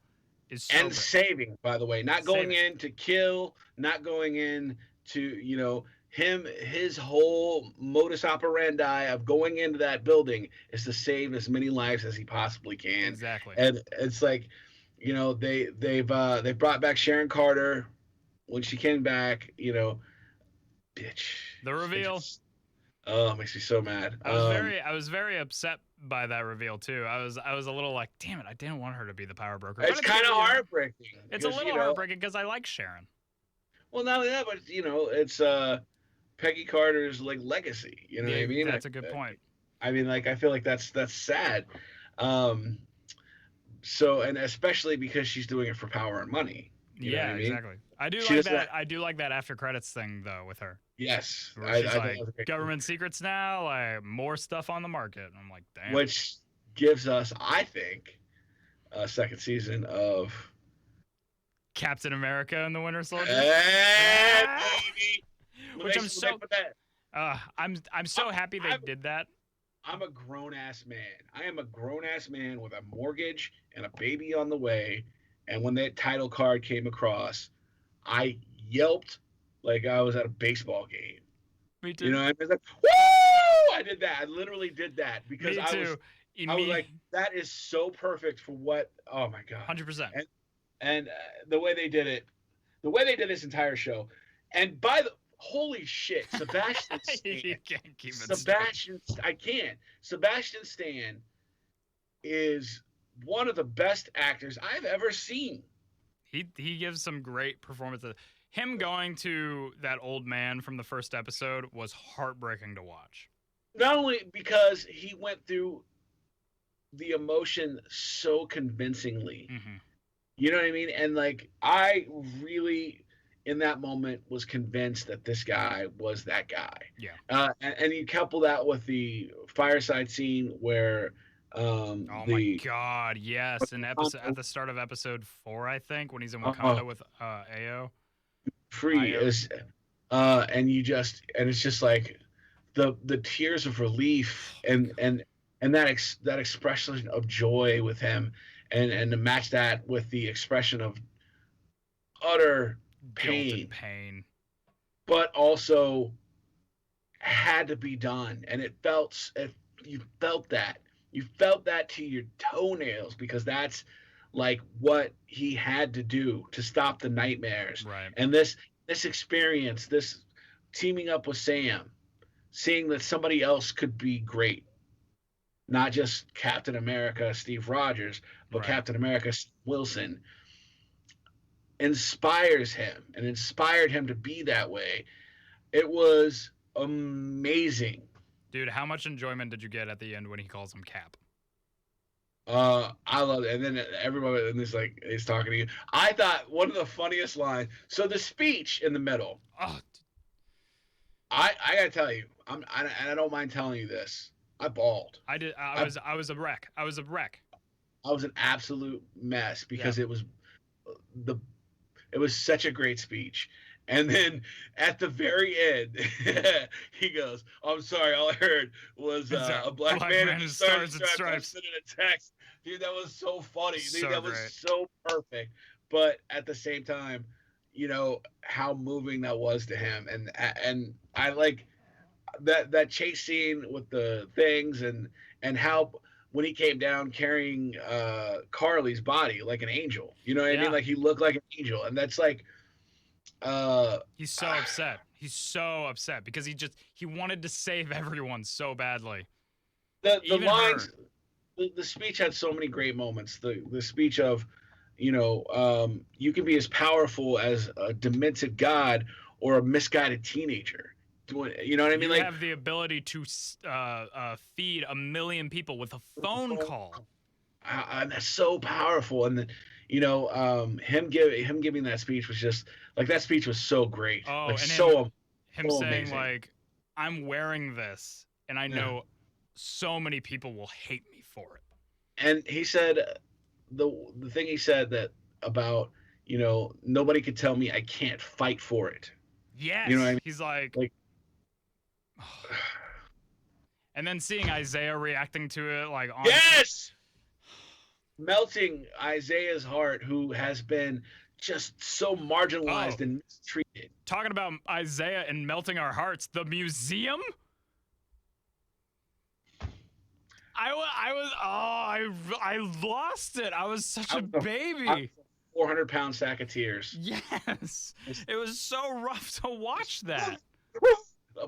is so and great. Saving, by the way, not going in to kill, not going in to, his whole modus operandi of going into that building is to save as many lives as he possibly can. Exactly. And it's like, they brought back Sharon Carter when she came back, bitch. The reveal. It makes me so mad. I was very upset by that reveal too. I was a little like, damn it, I didn't want her to be the power broker. It's kind of heartbreaking. It's a little heartbreaking because I like Sharon. Well, not only that, but it's Peggy Carter's legacy. You know what I mean? That's a good point. I mean, I feel like that's sad. So, and especially because she's doing it for power and money. You know what I mean? Exactly. I do like that after credits thing though with her. Yes, she's like, government secrets now, like more stuff on the market. And I'm like, damn. Which gives us, I think, a second season of Captain America and the Winter Soldier. Which I'm so happy they did that. I'm a grown ass man. I am a grown ass man with a mortgage and a baby on the way. And when that title card came across, I yelped like I was at a baseball game. Me too. You know, I was like, woo! I did that. I literally did that because I was like, that is so perfect for what. Oh my God. 100%. And the way they did this entire show, and holy shit, Sebastian Stan. You can't keep it Sebastian, I can't. Sebastian Stan is one of the best actors I've ever seen. He gives some great performances. Him going to that old man from the first episode was heartbreaking to watch. Not only because he went through the emotion so convincingly. Mm-hmm. You know what I mean? And I really, in that moment, was convinced that this guy was that guy. Yeah. And you couple that with the fireside scene where Oh my God, yes! In episode at the start of episode 4, I think, when he's in Wakanda with Ao. Free Io. is, and it's just like the tears of relief and that expression of joy with him, and to match that with the expression of utter Guilt and pain, pain. but also had to be done, and you felt that to your toenails, because that's like what he had to do to stop the nightmares. Right. And this experience, this teaming up with Sam, seeing that somebody else could be great, not just Captain America Steve Rogers, but Right. Captain America Wilson, inspires him and inspired him to be that way. It was amazing. Dude, how much enjoyment did you get at the end when he calls him Cap? I love it. And then everybody in this like is talking to you. I thought one of the funniest lines. So the speech in the middle. Oh, I gotta tell you, I don't mind telling you this. I bawled. I was a wreck. I was a wreck. I was an absolute mess because it was such a great speech. And then at the very end, he goes, "I'm sorry, all I heard was a black man in stars and stripes in a text." Dude, that was so funny. Dude, that was so perfect. But at the same time, how moving that was to him, and I like that chase scene with the things, and how when he came down carrying Carly's body like an angel. You know what I mean? Like he looked like an angel, and that's like. He's so upset. He's so upset because he wanted to save everyone so badly. The lines, the speech had so many great moments. The speech of, you can be as powerful as a demented god or a misguided teenager. You know what I mean? You have the ability to feed 1 million people with a phone call. And that's so powerful. And then, him giving that speech was just like, that speech was so great. Oh, like, and so him saying amazing. like, "I'm wearing this, and I know so many people will hate me for it." And he said the thing he said that about, nobody could tell me I can't fight for it. Yes. You know what I mean? He's like and then seeing Isaiah reacting to it like on yes, melting Isaiah's heart, who has been just so marginalized and mistreated. Talking about Isaiah and melting our hearts, the museum. I lost it. I was such a baby. 400-pound sack of tears. Yes, it was so rough to watch that.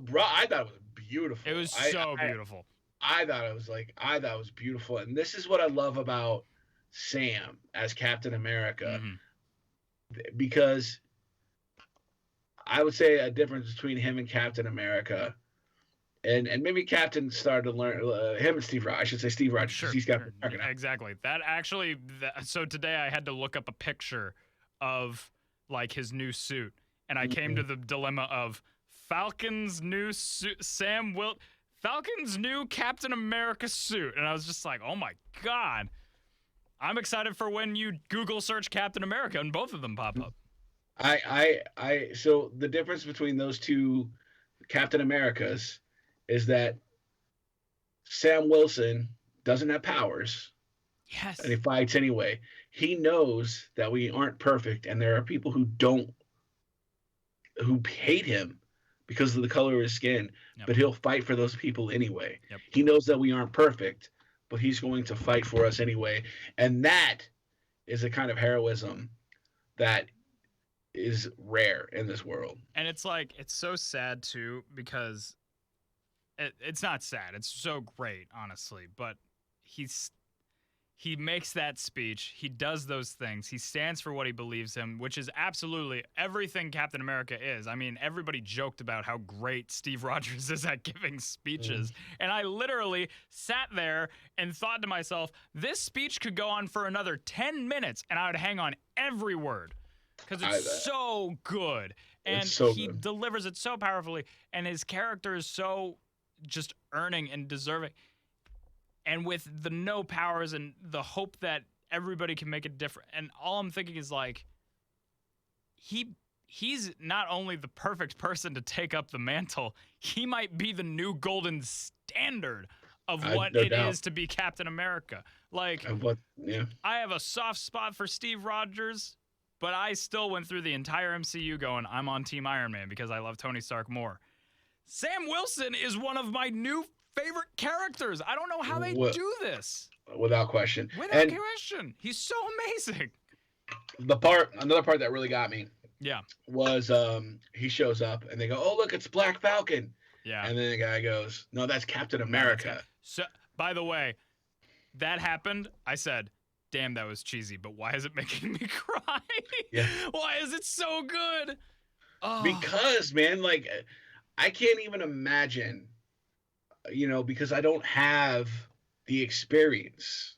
Bro, I thought it was beautiful. It was so beautiful. I thought it was beautiful, and this is what I love about Sam as Captain America, because I would say a difference between him and Captain America, and maybe Captain started to learn him and Steve Rogers. I should say Steve Rogers. Sure, he's Captain America now. Exactly. That actually. So today I had to look up a picture of like his new suit, and I came to the dilemma of Falcon's new suit, Falcon's new Captain America suit, and I was just like, oh my God. I'm excited for when you Google search Captain America and both of them pop up. So the difference between those two Captain Americas is that Sam Wilson doesn't have powers. Yes. And he fights anyway. He knows that we aren't perfect, and there are people who hate him because of the color of his skin, but he'll fight for those people anyway. Yep. He knows that we aren't perfect, but he's going to fight for us anyway. And that is a kind of heroism that is rare in this world. And it's like, it's so sad too, because it's not sad. It's so great, honestly. But he makes that speech. He does those things. He stands for what he believes in, which is absolutely everything Captain America is. I mean, everybody joked about how great Steve Rogers is at giving speeches. And I literally sat there and thought to myself, this speech could go on for another 10 minutes, and I would hang on every word because it's so good. And he delivers it so powerfully, and his character is so just earning and deserving. and with the no powers and the hope that everybody can make it different. And all I'm thinking is like, he's not only the perfect person to take up the mantle, he might be the new golden standard of what no it doubt. is to be Captain America. Like, Yeah. I have a soft spot for Steve Rogers, but I still went through the entire MCU going, I'm on Team Iron Man because I love Tony Stark more. Sam Wilson is one of my new favorite characters. I don't know how they do this. Without question. Without question. He's so amazing. Another part that really got me. Yeah. Was he shows up and they go, oh, look, it's Black Falcon. Yeah. And then the guy goes, no, that's Captain America. So, by the way, that happened. I said, damn, that was cheesy, but why is it making me cry? Yeah. Why is it so good? Oh. Because, man, like, I can't even imagine, because I don't have the experience.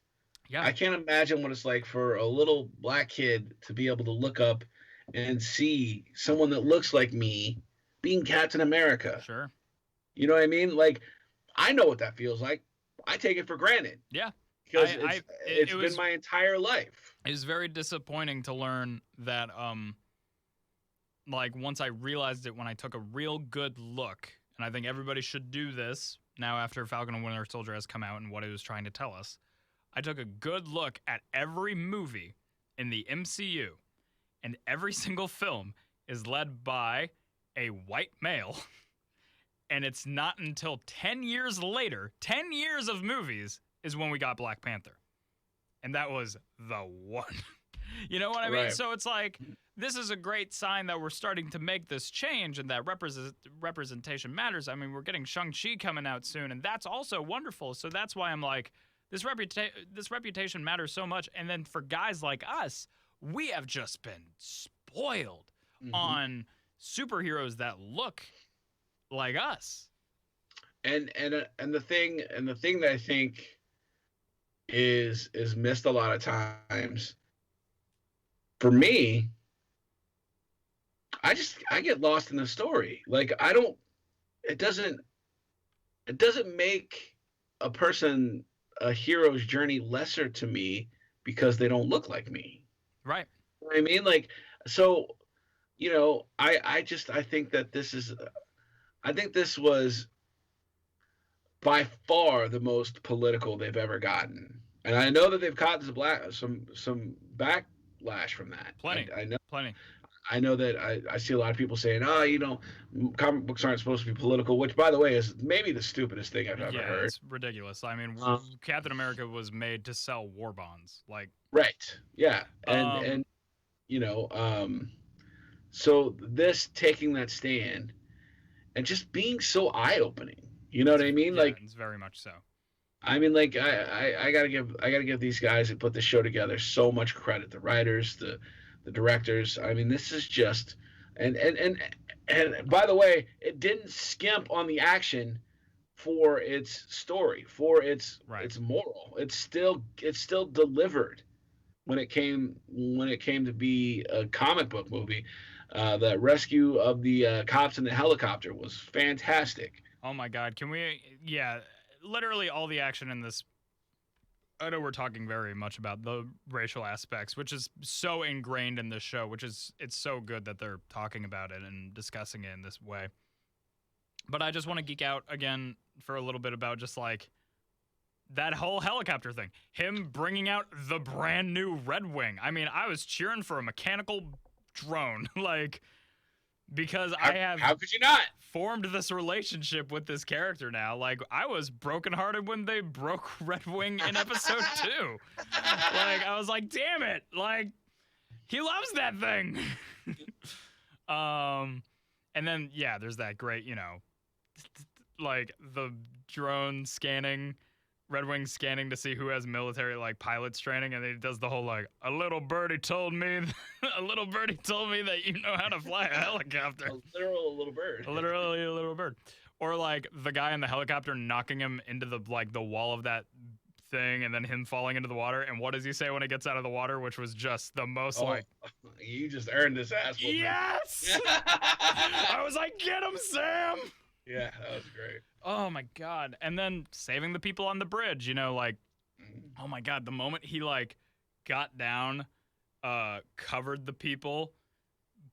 Yeah. I can't imagine what it's like for a little black kid to be able to look up and see someone that looks like me being Captain America. Sure. You know what I mean? Like, I know what that feels like. I take it for granted. Yeah. Because it's been my entire life. It was very disappointing to learn that, like, once I realized it when I took a real good look, and I think everybody should do this now after Falcon and Winter Soldier has come out and what it was trying to tell us, I took a good look at every movie in the MCU, and every single film is led by a white male. And it's not until 10 years later, 10 years of movies, is when we got Black Panther. And that was the one. You know what I mean? Right. So it's like, this is a great sign that we're starting to make this change and that representation matters. I mean, we're getting Shang-Chi coming out soon, and that's also wonderful. So that's why I'm like, this reputation matters so much. And then for guys like us, we have just been spoiled on superheroes that look like us. And the thing that I think is missed a lot of times, for me, I get lost in the story. Like, it doesn't make a hero's journey lesser to me because they don't look like me. Right. You know what I mean? Like, so, I think that I think this was by far the most political they've ever gotten. And I know that they've gotten some backlash from that. Plenty. I know. Plenty. I know that I see a lot of people saying, comic books aren't supposed to be political, which, by the way, is maybe the stupidest thing I've ever heard. It's ridiculous. I mean, Captain America was made to sell war bonds. Like, right. Yeah. So this taking that stand and just being so eye-opening, you know what I mean? Yeah, like, it's very much so. I mean, like, I gotta give these guys that put this show together so much credit. The writers, the directors. I mean, this is just and by the way, it didn't skimp on the action for its story, for its moral. It's still delivered when it came to be a comic book movie. The rescue of the cops in the helicopter was fantastic. Oh my God. Can we? Yeah, literally all the action in this. I know we're talking very much about the racial aspects, which is so ingrained in this show, it's so good that they're talking about it and discussing it in this way. But I just want to geek out again for a little bit about just like that whole helicopter thing. Him bringing out the brand new Red Wing. I mean, I was cheering for a mechanical drone, like, because how could you not? Formed this relationship with this character now. Like, I was brokenhearted when they broke Red Wing in episode 2. Like, I was like, damn it. Like, he loves that thing. And then, yeah, there's that great, like, the drone scanning, Red Wing scanning to see who has military, like, pilots training, and he does the whole, like, a little birdie told me that you know how to fly a helicopter. Literally a little bird. Or, like, the guy in the helicopter knocking him into the wall of that thing, and then him falling into the water, and what does he say when he gets out of the water, which was just the most, you just earned this ass. Yes! I was like, get him, Sam! Yeah, that was great. Oh my god. And then saving the people on the bridge, you know, like, oh my god, the moment he like got down, covered the people,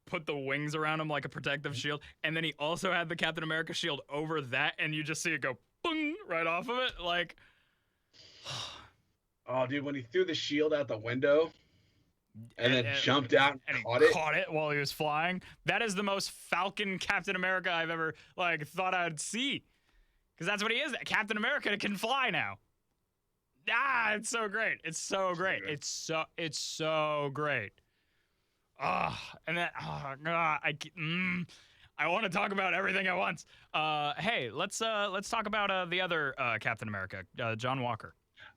put the wings around him like a protective shield, and then he also had the Captain America shield over that, and you just see it go boom right off of it. Like, oh, dude, when he threw the shield out the window and then jumped out and caught it while he was flying, that is the most Falcon Captain America I've ever like thought I'd see, because that's what he is. Captain America can fly now. Ah, it's so great. It's so great. It's so great. And then I want to talk about everything at once. Hey, let's talk about the other Captain America, John Walker.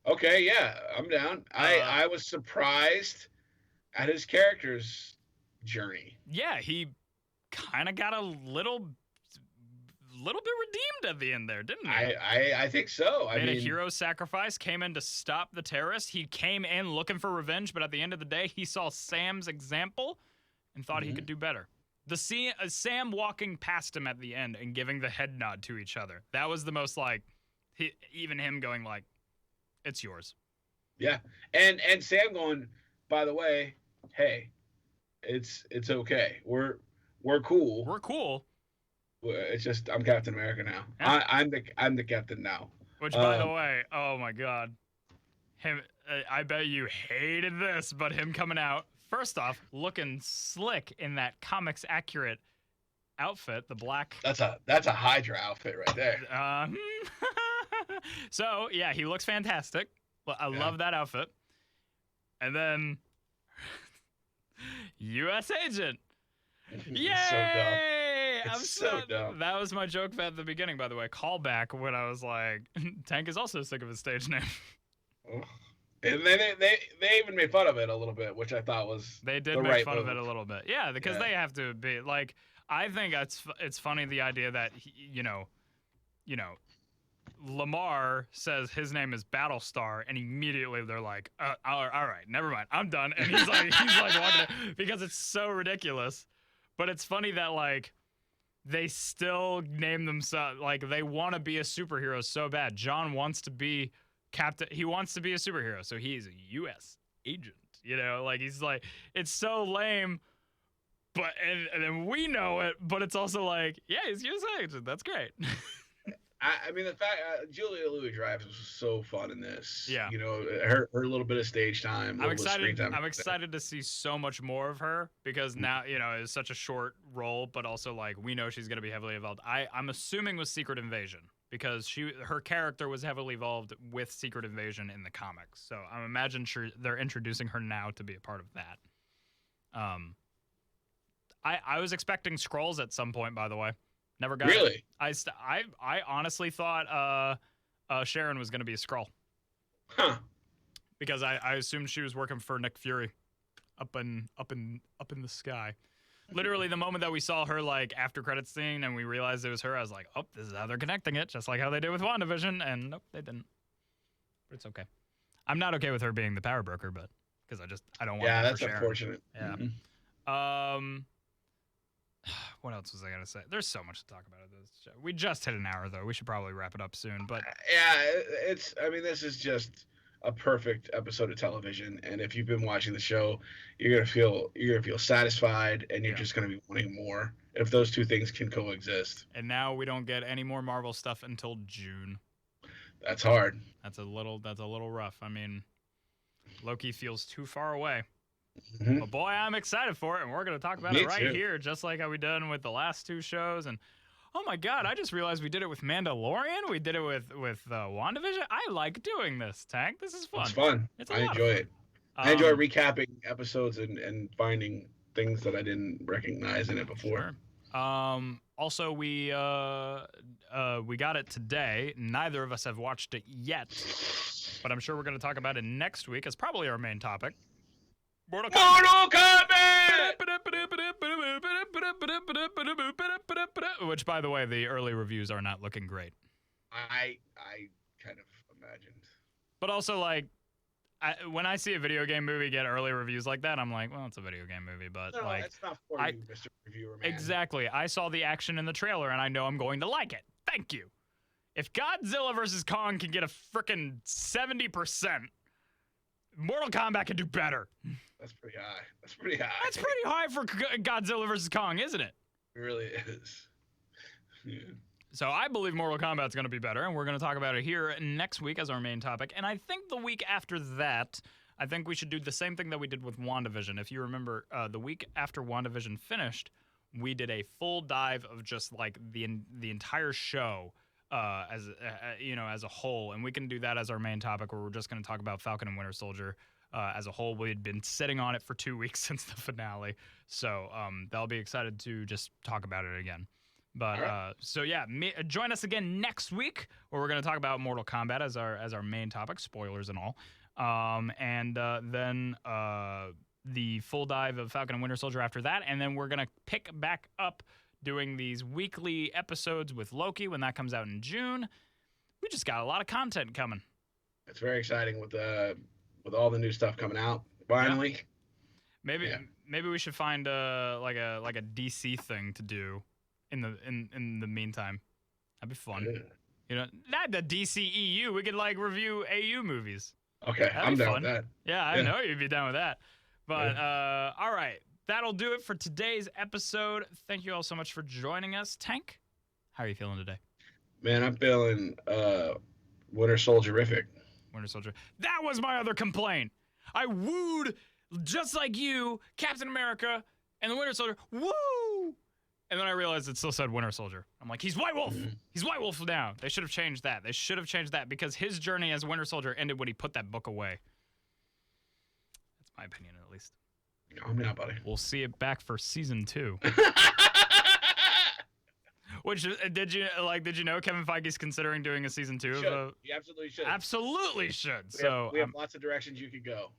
Okay, yeah, I'm down. I was surprised at his character's journey. Yeah, he kind of got a little bit redeemed at the end there, didn't he? I think so. Made a hero sacrifice, came in to stop the terrorists. He came in looking for revenge, but at the end of the day, he saw Sam's example and thought he could do better. Sam walking past him at the end and giving the head nod to each other. That was the most like, even him going like, "It's yours." Yeah, and Sam going, by the way, hey, it's okay. We're cool. We're cool. It's just I'm Captain America now. Yeah. I'm the captain now. Which, by the way, oh my god, him. I bet you hated this, but him coming out first off looking slick in that comics accurate outfit, the black. That's a Hydra outfit right there. So yeah, he looks fantastic. I love that outfit. And then U.S. Agent. Yay! So dumb. It's so dumb. That was my joke at the beginning, by the way. Callback when I was like, Tank is also sick of his stage name. And they even made fun of it a little bit, which I thought was they did make fun of it a little bit. Yeah, because they have to be like. I think it's funny the idea that you know, Lamar says his name is Battlestar, and immediately they're like, all right, never mind, I'm done. And he's like walking it, because it's so ridiculous. But it's funny that like they still name themselves, like they want to be a superhero so bad. John wants to be captain. He wants to be a superhero, so he's a U.S. agent. You know, like he's like, it's so lame. But and then we know it, but it's also like, yeah, he's U.S. agent. That's great. I mean, the fact Julia Louis-Dreyfus was so fun in this. Yeah, you know, her little bit of stage time. I'm excited to see so much more of her, because now, you know, it's such a short role, but also like we know she's going to be heavily involved. I'm assuming with Secret Invasion, because her character was heavily involved with Secret Invasion in the comics. So I'm imagining they're introducing her now to be a part of that. I was expecting Skrulls at some point, by the way. Never got really? It. I honestly thought Sharon was going to be a Skrull. Huh. Because I assumed she was working for Nick Fury up in the sky. Literally the moment that we saw her like after credits scene and we realized it was her, I was like, "Oh, this is how they're connecting it, just like how they did with WandaVision." And nope, they didn't. But it's okay. I'm not okay with her being the power broker, but because I don't want yeah, her that's for Sharon. Unfortunate. Yeah. Mm-hmm. What else was I gonna say? There's so much to talk about in this show. We just hit an hour though. We should probably wrap it up soon. But yeah, I mean, this is just a perfect episode of television. And if you've been watching the show, you're gonna feel satisfied, and you're just gonna be wanting more. If those two things can coexist. And now we don't get any more Marvel stuff until June. That's hard. That's a little rough. I mean, Loki feels too far away. Mm-hmm. But boy, I'm excited for it, and we're going to talk about it right here, just like how we done with the last two shows. And oh my God, I just realized we did it with Mandalorian. We did it with WandaVision. I like doing this, Tank. This is fun. It's fun. I enjoy it. I enjoy recapping episodes and finding things that I didn't recognize in it before. Sure. Also, we got it today. Neither of us have watched it yet, but I'm sure we're going to talk about it next week. It's probably our main topic. Mortal Kombat! Which, by the way, the early reviews are not looking great. I kind of imagined. But also, like, when I see a video game movie get early reviews like that, I'm like, well, it's a video game movie, but no, like, it's not for you, Mr. Reviewer, man. Exactly. I saw the action in the trailer, and I know I'm going to like it. Thank you. If Godzilla vs. Kong can get a frickin' 70%, Mortal Kombat can do better. That's pretty high. That's pretty high. That's pretty high for Godzilla vs. Kong, isn't it? It really is. Yeah. So I believe Mortal Kombat's going to be better, and we're going to talk about it here next week as our main topic. And I think the week after that, I think we should do the same thing that we did with WandaVision. If you remember, the week after WandaVision finished, we did a full dive of just like the entire show as a whole, and we can do that as our main topic, where we're just going to talk about Falcon and Winter Soldier as a whole. We'd been sitting on it for 2 weeks since the finale, so that'll be excited to just talk about it again. But right. So yeah, join us again next week, where we're going to talk about Mortal Kombat as our main topic, spoilers and all, and then the full dive of Falcon and Winter Soldier after that, and then we're going to pick back up doing these weekly episodes with Loki when that comes out in June. We just got a lot of content coming. It's very exciting with all the new stuff coming out finally. Yeah. Maybe we should find like a DC thing to do in the meantime. That'd be fun. Yeah. You know, not the DCEU. We could like review AU movies. Okay, I'm down with that. Yeah, I know you'd be down with that. But all right. That'll do it for today's episode. Thank you all so much for joining us. Tank, how are you feeling today? Man, I'm feeling Winter Soldier-rific. Winter Soldier. That was my other complaint. I wooed, just like you, Captain America and the Winter Soldier. Woo! And then I realized it still said Winter Soldier. I'm like, he's White Wolf. He's White Wolf now. They should have changed that. They should have changed that because his journey as Winter Soldier ended when he put that book away. That's my opinion, at least. I'm not, buddy. We'll see it back for season 2. Which did you know Kevin Feige's considering doing a season 2 of You absolutely should. Absolutely should. We have lots of directions you could go.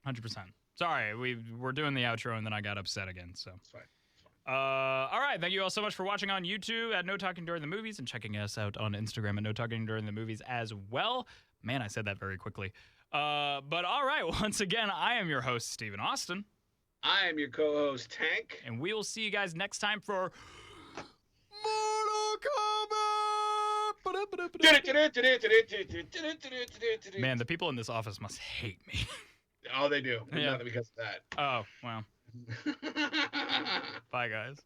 100%. Sorry, we're doing the outro and then I got upset again. So it's fine. All right, thank you all so much for watching on YouTube at No Talking During the Movies and checking us out on Instagram at No Talking During the Movies as well. Man, I said that very quickly. But all right, once again, I am your host, Stephen Austin. I am your co-host, Tank. And we will see you guys next time for Mortal Kombat! Man, the people in this office must hate me. Oh, they do. Yeah. Not because of that. Oh, well. Bye, guys.